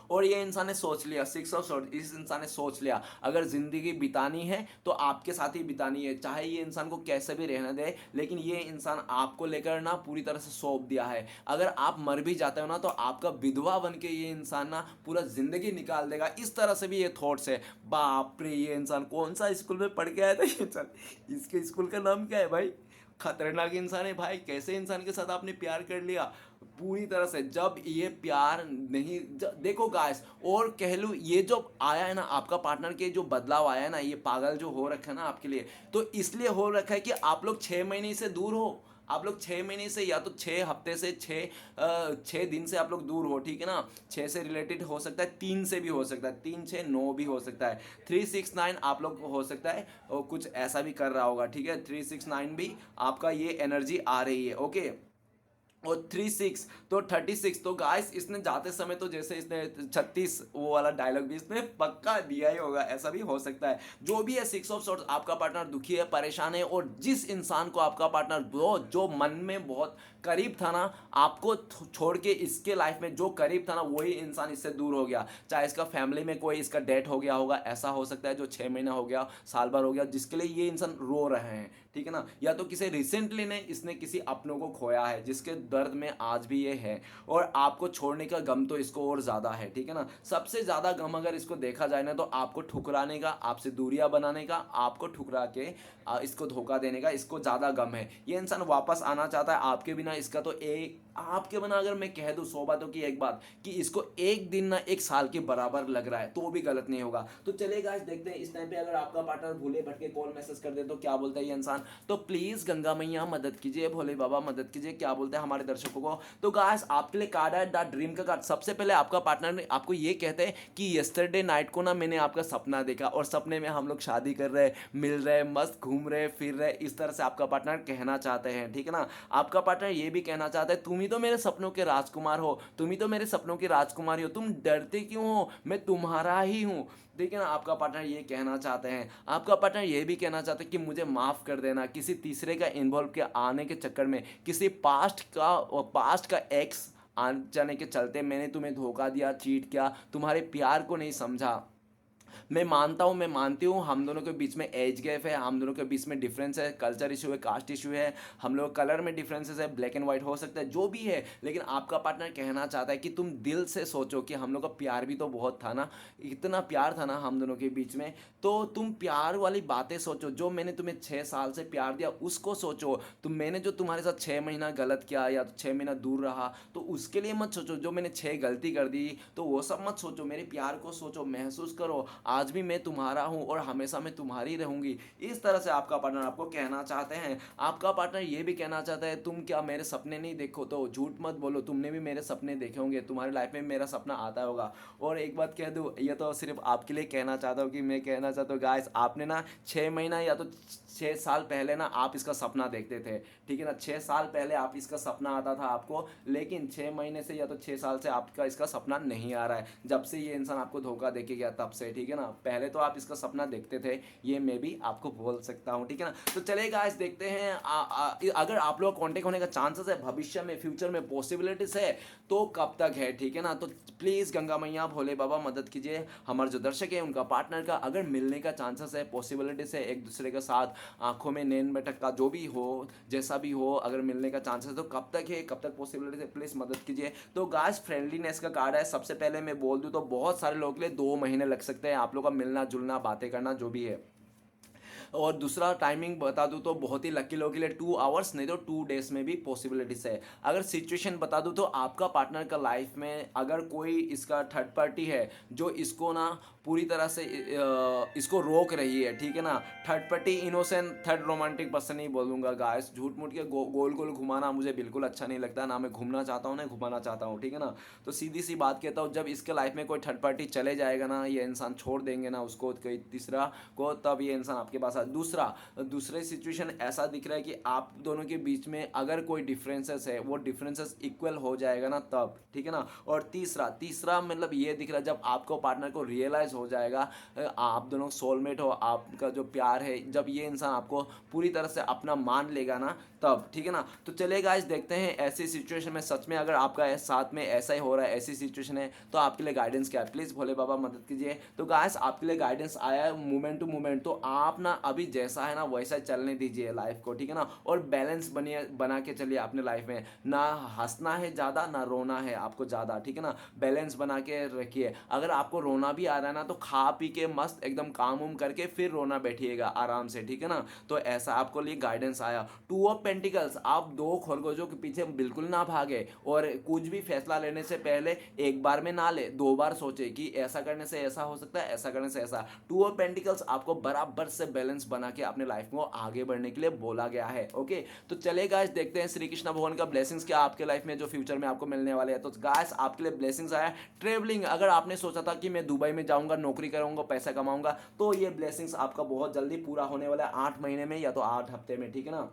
और ये इंसान ने सोच लिया, सिक्स ऑफ सॉर्ड, इस इंसान ने सोच लिया, अगर जिंदगी बितानी है तो आपके साथ ही बितानी है, चाहे ये इंसान को कैसे भी रहने दे, लेकिन ये इंसान आपको लेकर ना पूरी तरह से सौंप दिया है। अगर आप मर भी जाते हो ना, तो आपका विधवा बन के ये इंसान ना पूरा जिंदगी निकाल देगा, इस तरह से भी ये थॉट्स है। बाप रे, ये इंसान कौन सा स्कूल में पढ़ के आया था ये इंसान, इसके स्कूल का नाम क्या है भाई? खतरनाक इंसान है भाई, कैसे इंसान के साथ आपने प्यार कर लिया पूरी तरह से, जब ये प्यार नहीं देखो गाइस, और कह लूँ ये जो आया है ना आपका पार्टनर के, जो बदलाव आया है ना, ये पागल जो हो रखा है ना आपके लिए, तो इसलिए हो रखा है कि आप लोग 6 महीने से दूर हो, आप लोग 6 महीने से, या तो 6 हफ्ते से, 6 दिन से आप लोग दूर हो, ठीक है ना। 6 से रिलेटेड हो सकता है, 3 से भी हो सकता है, 3 6 9 भी हो सकता है, 3 6 9 आप लोग हो सकता है, और कुछ ऐसा भी कर रहा होगा, ठीक है। 3 6 9 भी आपका ये एनर्जी आ रही है, ओके। और 36 तो 36। तो गाइस इसने जाते समय तो जैसे इसने 36 वो वाला डायलॉग भी इसने पक्का दिया ही होगा, ऐसा भी हो सकता है। जो भी है, 6 ऑफ सॉर्ड्स आपका पार्टनर दुखी है, परेशान है, और जिस इंसान को आपका पार्टनर जो मन में बहुत करीब था ना, आपको छोड़ के इसके लाइफ में जो करीब था ना, वही इंसान इससे दूर हो गया। चाहे इसका फैमिली में कोई इसका डेथ हो गया होगा, ऐसा हो सकता है, जो 6 महीना हो गया, साल भर हो गया, जिसके लिए ये इंसान रो रहे हैं, ठीक है ना। या तो किसी रिसेंटली ने इसने किसी अपनों को खोया है, जिसके दर्द में आज भी ये है, और आपको छोड़ने का गम तो इसको और ज़्यादा है, ठीक है ना। सबसे ज़्यादा गम अगर इसको देखा जाए ना, तो आपको ठुकराने का, आपसे दूरियां बनाने का, आपको ठुकरा के इसको धोखा देने का, इसको ज़्यादा गम है। ये इंसान वापस आना चाहता है आपके बिना। इसका तो एक आपके बिना अगर मैं कह दूं 100 बातों की एक बात, कि इसको एक दिन ना एक साल के बराबर लग रहा है, तो भी गलत नहीं होगा। तो चलेगा, आज देखते हैं इस टाइम पे अगर आपका पार्टनर भूले भटके कॉल मैसेज कर दे तो क्या बोलता है ये इंसान। तो प्लीज गंगा मैया मदद कीजिए, भोले बाबा मदद कीजिए, क्या बोलते हैं हमारे दर्शकों को। तो गाइस आपके लिए कार्ड है द ड्रीम का कार्ड। सबसे पहले आपका पार्टनर ने आपको ये कहते हैं कि यस्टरडे नाइट को ना मैंने आपका सपना देखा, और सपने में हम लोग शादी कर रहे, मिल रहे, मस्त घूम रहे फिर रहे, इस तरह से आपका पार्टनर कहना चाहते हैं, ठीक है ना। आपका पार्टनर ये भी कहना चाहता है, तुम ही तो मेरे सपनों के राजकुमार हो, तुम ही तो मेरे सपनों की राजकुमारी हो, तुम डरते क्यों हो, मैं तुम्हारा ही हूँ, ठीक है ना। आपका पार्टनर ये कहना चाहते हैं। आपका पार्टनर ये भी कहना चाहते हैं कि मुझे माफ़ कर देना, किसी तीसरे का इन्वॉल्व के आने के चक्कर में, किसी पास्ट का एक्स आ जाने के चलते मैंने तुम्हें धोखा दिया, चीट किया, तुम्हारे प्यार को नहीं समझा। मैं मानता हूँ, मैं मानती हूँ, हम दोनों के बीच में एज गैप है, हम दोनों के बीच में डिफरेंस है, कल्चर इशू है, कास्ट इशू है, हम लोग कलर में डिफरेंसेस है, ब्लैक एंड व्हाइट हो सकता है, जो भी है, लेकिन आपका पार्टनर कहना चाहता है कि तुम दिल से सोचो कि हम लोग का प्यार भी तो बहुत था ना, इतना प्यार था ना हम दोनों के बीच में, तो तुम प्यार वाली बातें सोचो। जो मैंने तुम्हें 6 साल से प्यार दिया उसको सोचो। तुम मैंने जो तुम्हारे साथ 6 महीना गलत किया, या तो 6 महीना दूर रहा, तो उसके लिए मत सोचो। जो मैंने 6 गलती कर दी, तो वो सब मत सोचो, मेरे प्यार को सोचो, महसूस करो, आज भी मैं तुम्हारा हूं और हमेशा मैं तुम्हारी रहूंगी। इस तरह से आपका पार्टनर आपको कहना चाहते हैं। आपका पार्टनर ये भी कहना चाहता है, तुम क्या मेरे सपने नहीं देखो, तो झूठ मत बोलो, तुमने भी मेरे सपने देखे होंगे, तुम्हारी लाइफ में मेरा सपना आता होगा। और एक बात कह दूं, ये तो सिर्फ आपके लिए कहना चाहता हूँ, कि मैं कहना चाहता हूँ गाइस, आपने ना 6 महीना या तो 6 साल पहले ना आप इसका सपना देखते थे, ठीक है ना। 6 साल पहले आप इसका सपना आता था आपको, लेकिन 6 महीने से या तो 6 साल से आपका इसका सपना नहीं आ रहा है, जब से ये इंसान आपको धोखा देके गया तब से, ठीक है ना। पहले तो आप इसका सपना देखते थे, ये मैं भी आपको बोल सकता हूँ, ठीक है ना। तो चलिए गाइस देखते हैं, अगर आप लोग कांटेक्ट होने का चांसेस है भविष्य में, फ्यूचर में पॉसिबिलिटीज है, तो कब तक है, ठीक है ना। तो प्लीज़ गंगा मैया भोले बाबा मदद कीजिए। हमारे जो दर्शक है उनका पार्टनर का अगर मिलने का चांसेस है, पॉसिबिलिटीज है, एक दूसरे के साथ आंखों में नैन बैठक का, जो भी हो, जैसा भी हो, अगर मिलने का चांसेस है, तो कब तक है, कब तक पॉसिबिलिटीज है, प्लीज़ मदद कीजिए। तो गाइस फ्रेंडलीनेस का कार्ड है। सबसे पहले मैं बोल दूं तो बहुत सारे लोगों के लिए 2 महीने लग सकते हैं आप लोग का मिलना जुलना, बातें करना, जो भी है। और दूसरा टाइमिंग बता दूं तो बहुत ही लकी लोगों के लिए 2 आवर्स, नहीं तो 2 डेज में भी पॉसिबिलिटीज है। अगर सिचुएशन बता दूं तो आपका पार्टनर का लाइफ में अगर कोई इसका थर्ड पार्टी है, जो इसको ना पूरी तरह से इसको रोक रही है, ठीक है ना। Third party innocent third romantic person नहीं बोलूँगा गाइस, झूठ मूठ के गोल गोल घुमाना मुझे बिल्कुल अच्छा नहीं लगता, ना मैं घूमना चाहता हूँ ना घुमाना चाहता हूँ, ठीक है ना। तो सीधी सी बात कहता हूँ, जब इसके लाइफ में कोई थर्ड पार्टी चले जाएगा ना, ये इंसान छोड़ देंगे ना उसको, कोई तीसरा को, तब ये इंसान आपके पास दूसरे सिचुएशन ऐसा दिख रहा है कि आप दोनों के बीच में अगर कोई डिफरेंसेस है, वो डिफरेंसेस इक्वल हो जाएगा ना तब, ठीक है ना। और तीसरा मतलब ये दिख रहा है, जब आपको पार्टनर को रियलाइज हो जाएगा आप दोनों सोलमेट हो, आपका जो प्यार है, जब ये इंसान आपको पूरी तरह से अपना मान लेगा ना तब, ठीक है ना। तो चलिए गाइस देखते हैं ऐसी सिचुएशन में, सच में अगर आपका साथ में ऐसा ही हो रहा है, ऐसी सिचुएशन है, तो आपके लिए गाइडेंस क्या है, प्लीज़ भोले बाबा मदद कीजिए। तो गाइस आपके लिए गाइडेंस आया है मोमेंट टू मोमेंट, तो आप ना अभी जैसा है ना वैसा चलने दीजिए लाइफ को, ठीक है ना। और बैलेंस बना के चलिए अपने लाइफ में, ना हंसना है ज़्यादा, ना रोना है आपको ज़्यादा, ठीक है ना। बैलेंस बना के रखिए। अगर आपको रोना भी आ रहा है ना, तो खा पी के मस्त एकदम काम उम करके फिर रोना बैठिएगा आराम से, ठीक है ना। तो ऐसा आपको लिए गाइडेंस आया। 2 ऑफ पेंटिकल्स, आप 2 खरगोशों के पीछे बिल्कुल ना भागे, और कुछ भी फैसला लेने से पहले एक बार में ना ले, 2 बार सोचे कि ऐसा करने से ऐसा हो सकता है, ऐसा करने से ऐसा। 2 ऑफ पेंटिकल्स आपको बराबर से बैलेंस बना के अपने लाइफ में आगे बढ़ने के लिए बोला गया है, ओके। तो चलिए गाइस देखते हैं श्री कृष्ण भगवान का ब्लेसिंग्स क्या आपके लाइफ में जो फ्यूचर में आपको मिलने वाले हैं। तो गाइस आपके लिए ब्लेसिंग्स आया ट्रेवलिंग। अगर आपने सोचा था कि मैं दुबई में जाऊंगा, नौकरी करूंगा, पैसा कमाऊंगा, तो ये ब्लेसिंग्स आपका बहुत जल्दी पूरा होने वाला है, 8 महीने में या तो 8 हफ्ते में, ठीक है ना।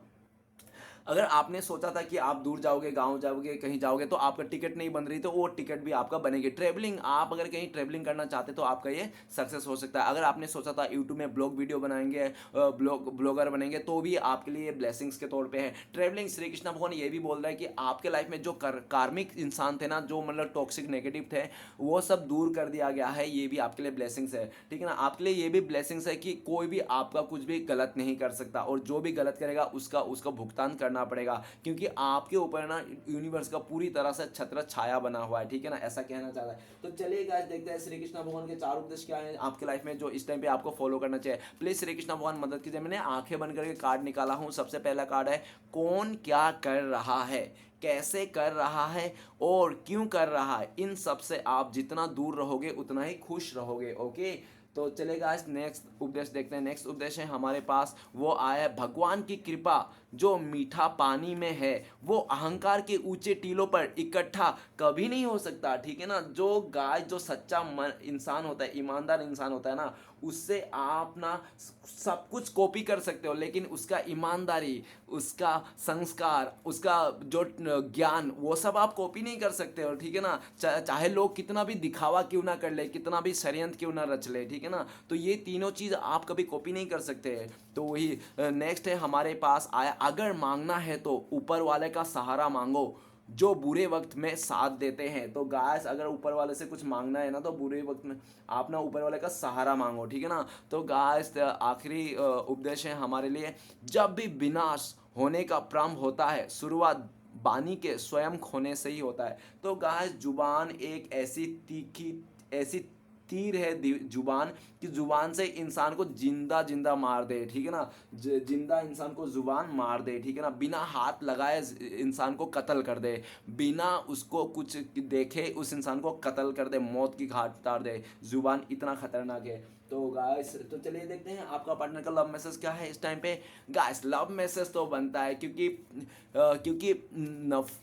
अगर आपने सोचा था कि आप दूर जाओगे, गांव जाओगे, कहीं जाओगे, तो आपका टिकट नहीं बन रही, तो वो टिकट भी आपका बनेगी। ट्रेवलिंग, आप अगर कहीं ट्रेवलिंग करना चाहते तो आपका ये सक्सेस हो सकता है। अगर आपने सोचा था यूट्यूब में ब्लॉग वीडियो बनाएंगे, ब्लॉगर बनेंगे, तो भी आपके लिए ब्लेसिंग्स के तौर पे है ट्रेवलिंग। श्री कृष्ण भगवान ये भी बोल रहा है कि आपके लाइफ में जो कार्मिक इंसान थे ना, जो मतलब टॉक्सिक नेगेटिव थे, वो सब दूर कर दिया गया है। ये भी आपके लिए ब्लेसिंग्स है, ठीक है ना। आपके लिए ये भी ब्लेसिंग्स है कि कोई भी आपका कुछ भी गलत नहीं कर सकता, और जो भी गलत करेगा उसका उसका भुगतान करना पड़ेगा, क्योंकि आपके ऊपर ना यूनिवर्स का पूरी तरह से छत्र छाया बना हुआ है, ठीक है ना, ऐसा कहना चाहता है। तो चलिए गाइस, देखते हैं श्री कृष्ण भगवान के 4 उपदेश क्या है आपके लाइफ में, जो इस टाइम पे आपको फॉलो करना चाहिए। प्लीज श्री कृष्ण भगवान मदद कीजिए। मैंने आंखें बंद करके कार्ड निकाला हूं। सबसे पहला कार्ड है, कौन क्या कर रहा है, कैसे कर रहा है और क्यों कर रहा है। इन सब से आप जितना दूर रहोगे उतना ही खुश रहोगे। ओके, तो चलेगा। नेक्स्ट उपदेश देखते हैं। नेक्स्ट उपदेश है हमारे पास, वो आया है, भगवान की कृपा जो मीठा पानी में है वो अहंकार के ऊंचे टीलों पर इकट्ठा कभी नहीं हो सकता, ठीक है ना। जो गाय, जो सच्चा इंसान होता है, ईमानदार इंसान होता है ना, उससे आप ना सब कुछ कॉपी कर सकते हो, लेकिन उसका ईमानदारी, उसका संस्कार, उसका जो ज्ञान, वो सब आप कॉपी नहीं कर सकते हो, ठीक है ना। चाहे लोग कितना भी दिखावा क्यों ना कर ले, कितना भी षड्यंत्र क्यों ना रच ले, ठीक है ना, तो ये तीनों चीज़ आप कभी कॉपी नहीं कर सकते हैं। तो वही नेक्स्ट है हमारे पास आया, अगर मांगना है तो ऊपर वाले का सहारा मांगो जो बुरे वक्त में साथ देते हैं। तो गाइस, अगर ऊपर वाले से कुछ मांगना है ना, तो बुरे वक्त में आप ना ऊपर वाले का सहारा मांगो, ठीक है ना। तो गाइस, आखिरी उपदेश है हमारे लिए, जब भी विनाश होने का प्रारंभ होता है, शुरुआत बानी के स्वयं खोने से ही होता है। तो गाइस, जुबान एक ऐसी तीखी, ऐसी तीर है जुबान, कि जुबान से इंसान को जिंदा जिंदा मार दे, ठीक है ना। जिंदा इंसान को जुबान मार दे, ठीक है ना। बिना हाथ लगाए इंसान को कत्ल कर दे, बिना उसको कुछ देखे उस इंसान को कत्ल कर दे, मौत की घाट उतार दे। जुबान इतना खतरनाक है। तो गाइस, तो चलिए देखते हैं आपका पार्टनर का लव मैसेज क्या है इस टाइम पे। गाइस, लव मैसेज तो बनता है, क्योंकि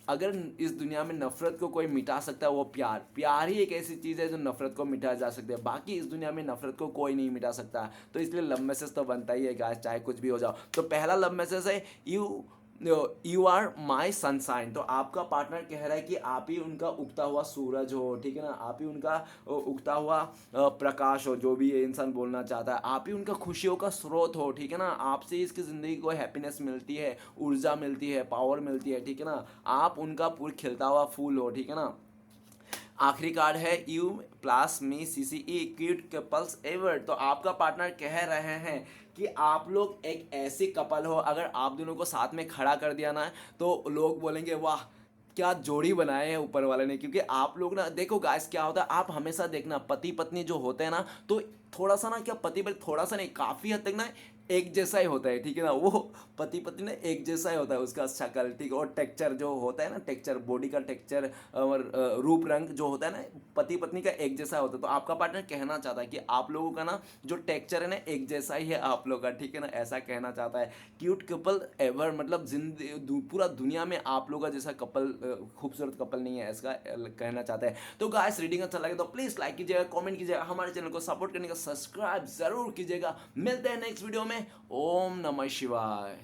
अगर इस दुनिया में नफरत को कोई मिटा सकता है, वो प्यार। प्यार ही एक ऐसी चीज़ है जो नफरत को मिटा जा सकती है, बाकी इस दुनिया में नफरत को कोई नहीं मिटा सकता। तो इसलिए लव मैसेज तो बनता ही है गाइस, चाहे कुछ भी हो जाओ। तो पहला लव मैसेज है, यू आर माई सनशाइन। तो आपका पार्टनर कह रहा है कि आप ही उनका उगता हुआ सूरज हो, ठीक है ना, आप ही उनका उगता हुआ प्रकाश हो, जो भी ये इंसान बोलना चाहता है। आप ही उनका खुशियों का स्रोत हो, ठीक है ना। आपसे इसकी ज़िंदगी को हैप्पीनेस मिलती है, ऊर्जा मिलती है, पावर मिलती है, ठीक है ना। आप उनका पूरा खिलता हुआ फूल हो, ठीक है ना। आखिरी कार्ड है, you plus me CCE cute couples ever. तो आपका पार्टनर कह रहे हैं कि आप लोग एक ऐसी कपल हो, अगर आप दोनों को साथ में खड़ा कर दिया ना, तो लोग बोलेंगे वाह क्या जोड़ी बनाए हैं ऊपर वाले ने। क्योंकि आप लोग ना, देखो गाइस, क्या होता है, आप हमेशा देखना, पति पत्नी जो होते हैं ना, तो थोड़ा सा ना, क्या पति पत्नी थोड़ा सा नहीं, काफ़ी हद तक ना एक जैसा ही होता है, ठीक है ना। वो पति पत्नी ना एक जैसा ही होता है, उसका शक्ल, ठीक है, और टेक्चर जो होता है ना, टेक्चर, बॉडी का टेक्चर और रूप रंग जो होता है ना, पति पत्नी का एक जैसा होता है। तो आपका पार्टनर कहना चाहता है कि आप लोगों का ना जो टेक्चर है ना, एक जैसा ही है आप लोग का, ठीक है ना, ऐसा कहना चाहता है। क्यूट कपल एवर मतलब पूरा दुनिया में आप लोगों का जैसा कपल, खूबसूरत कपल नहीं है, ऐसा कहना चाहता है। तो गाइस, रीडिंग अच्छा लगे तो प्लीज़ लाइक कीजिएगा, कमेंट कीजिएगा, हमारे चैनल को सपोर्ट करने का सब्सक्राइब जरूर कीजिएगा। मिलते हैं नेक्स्ट वीडियो में। ओम नमः शिवाय।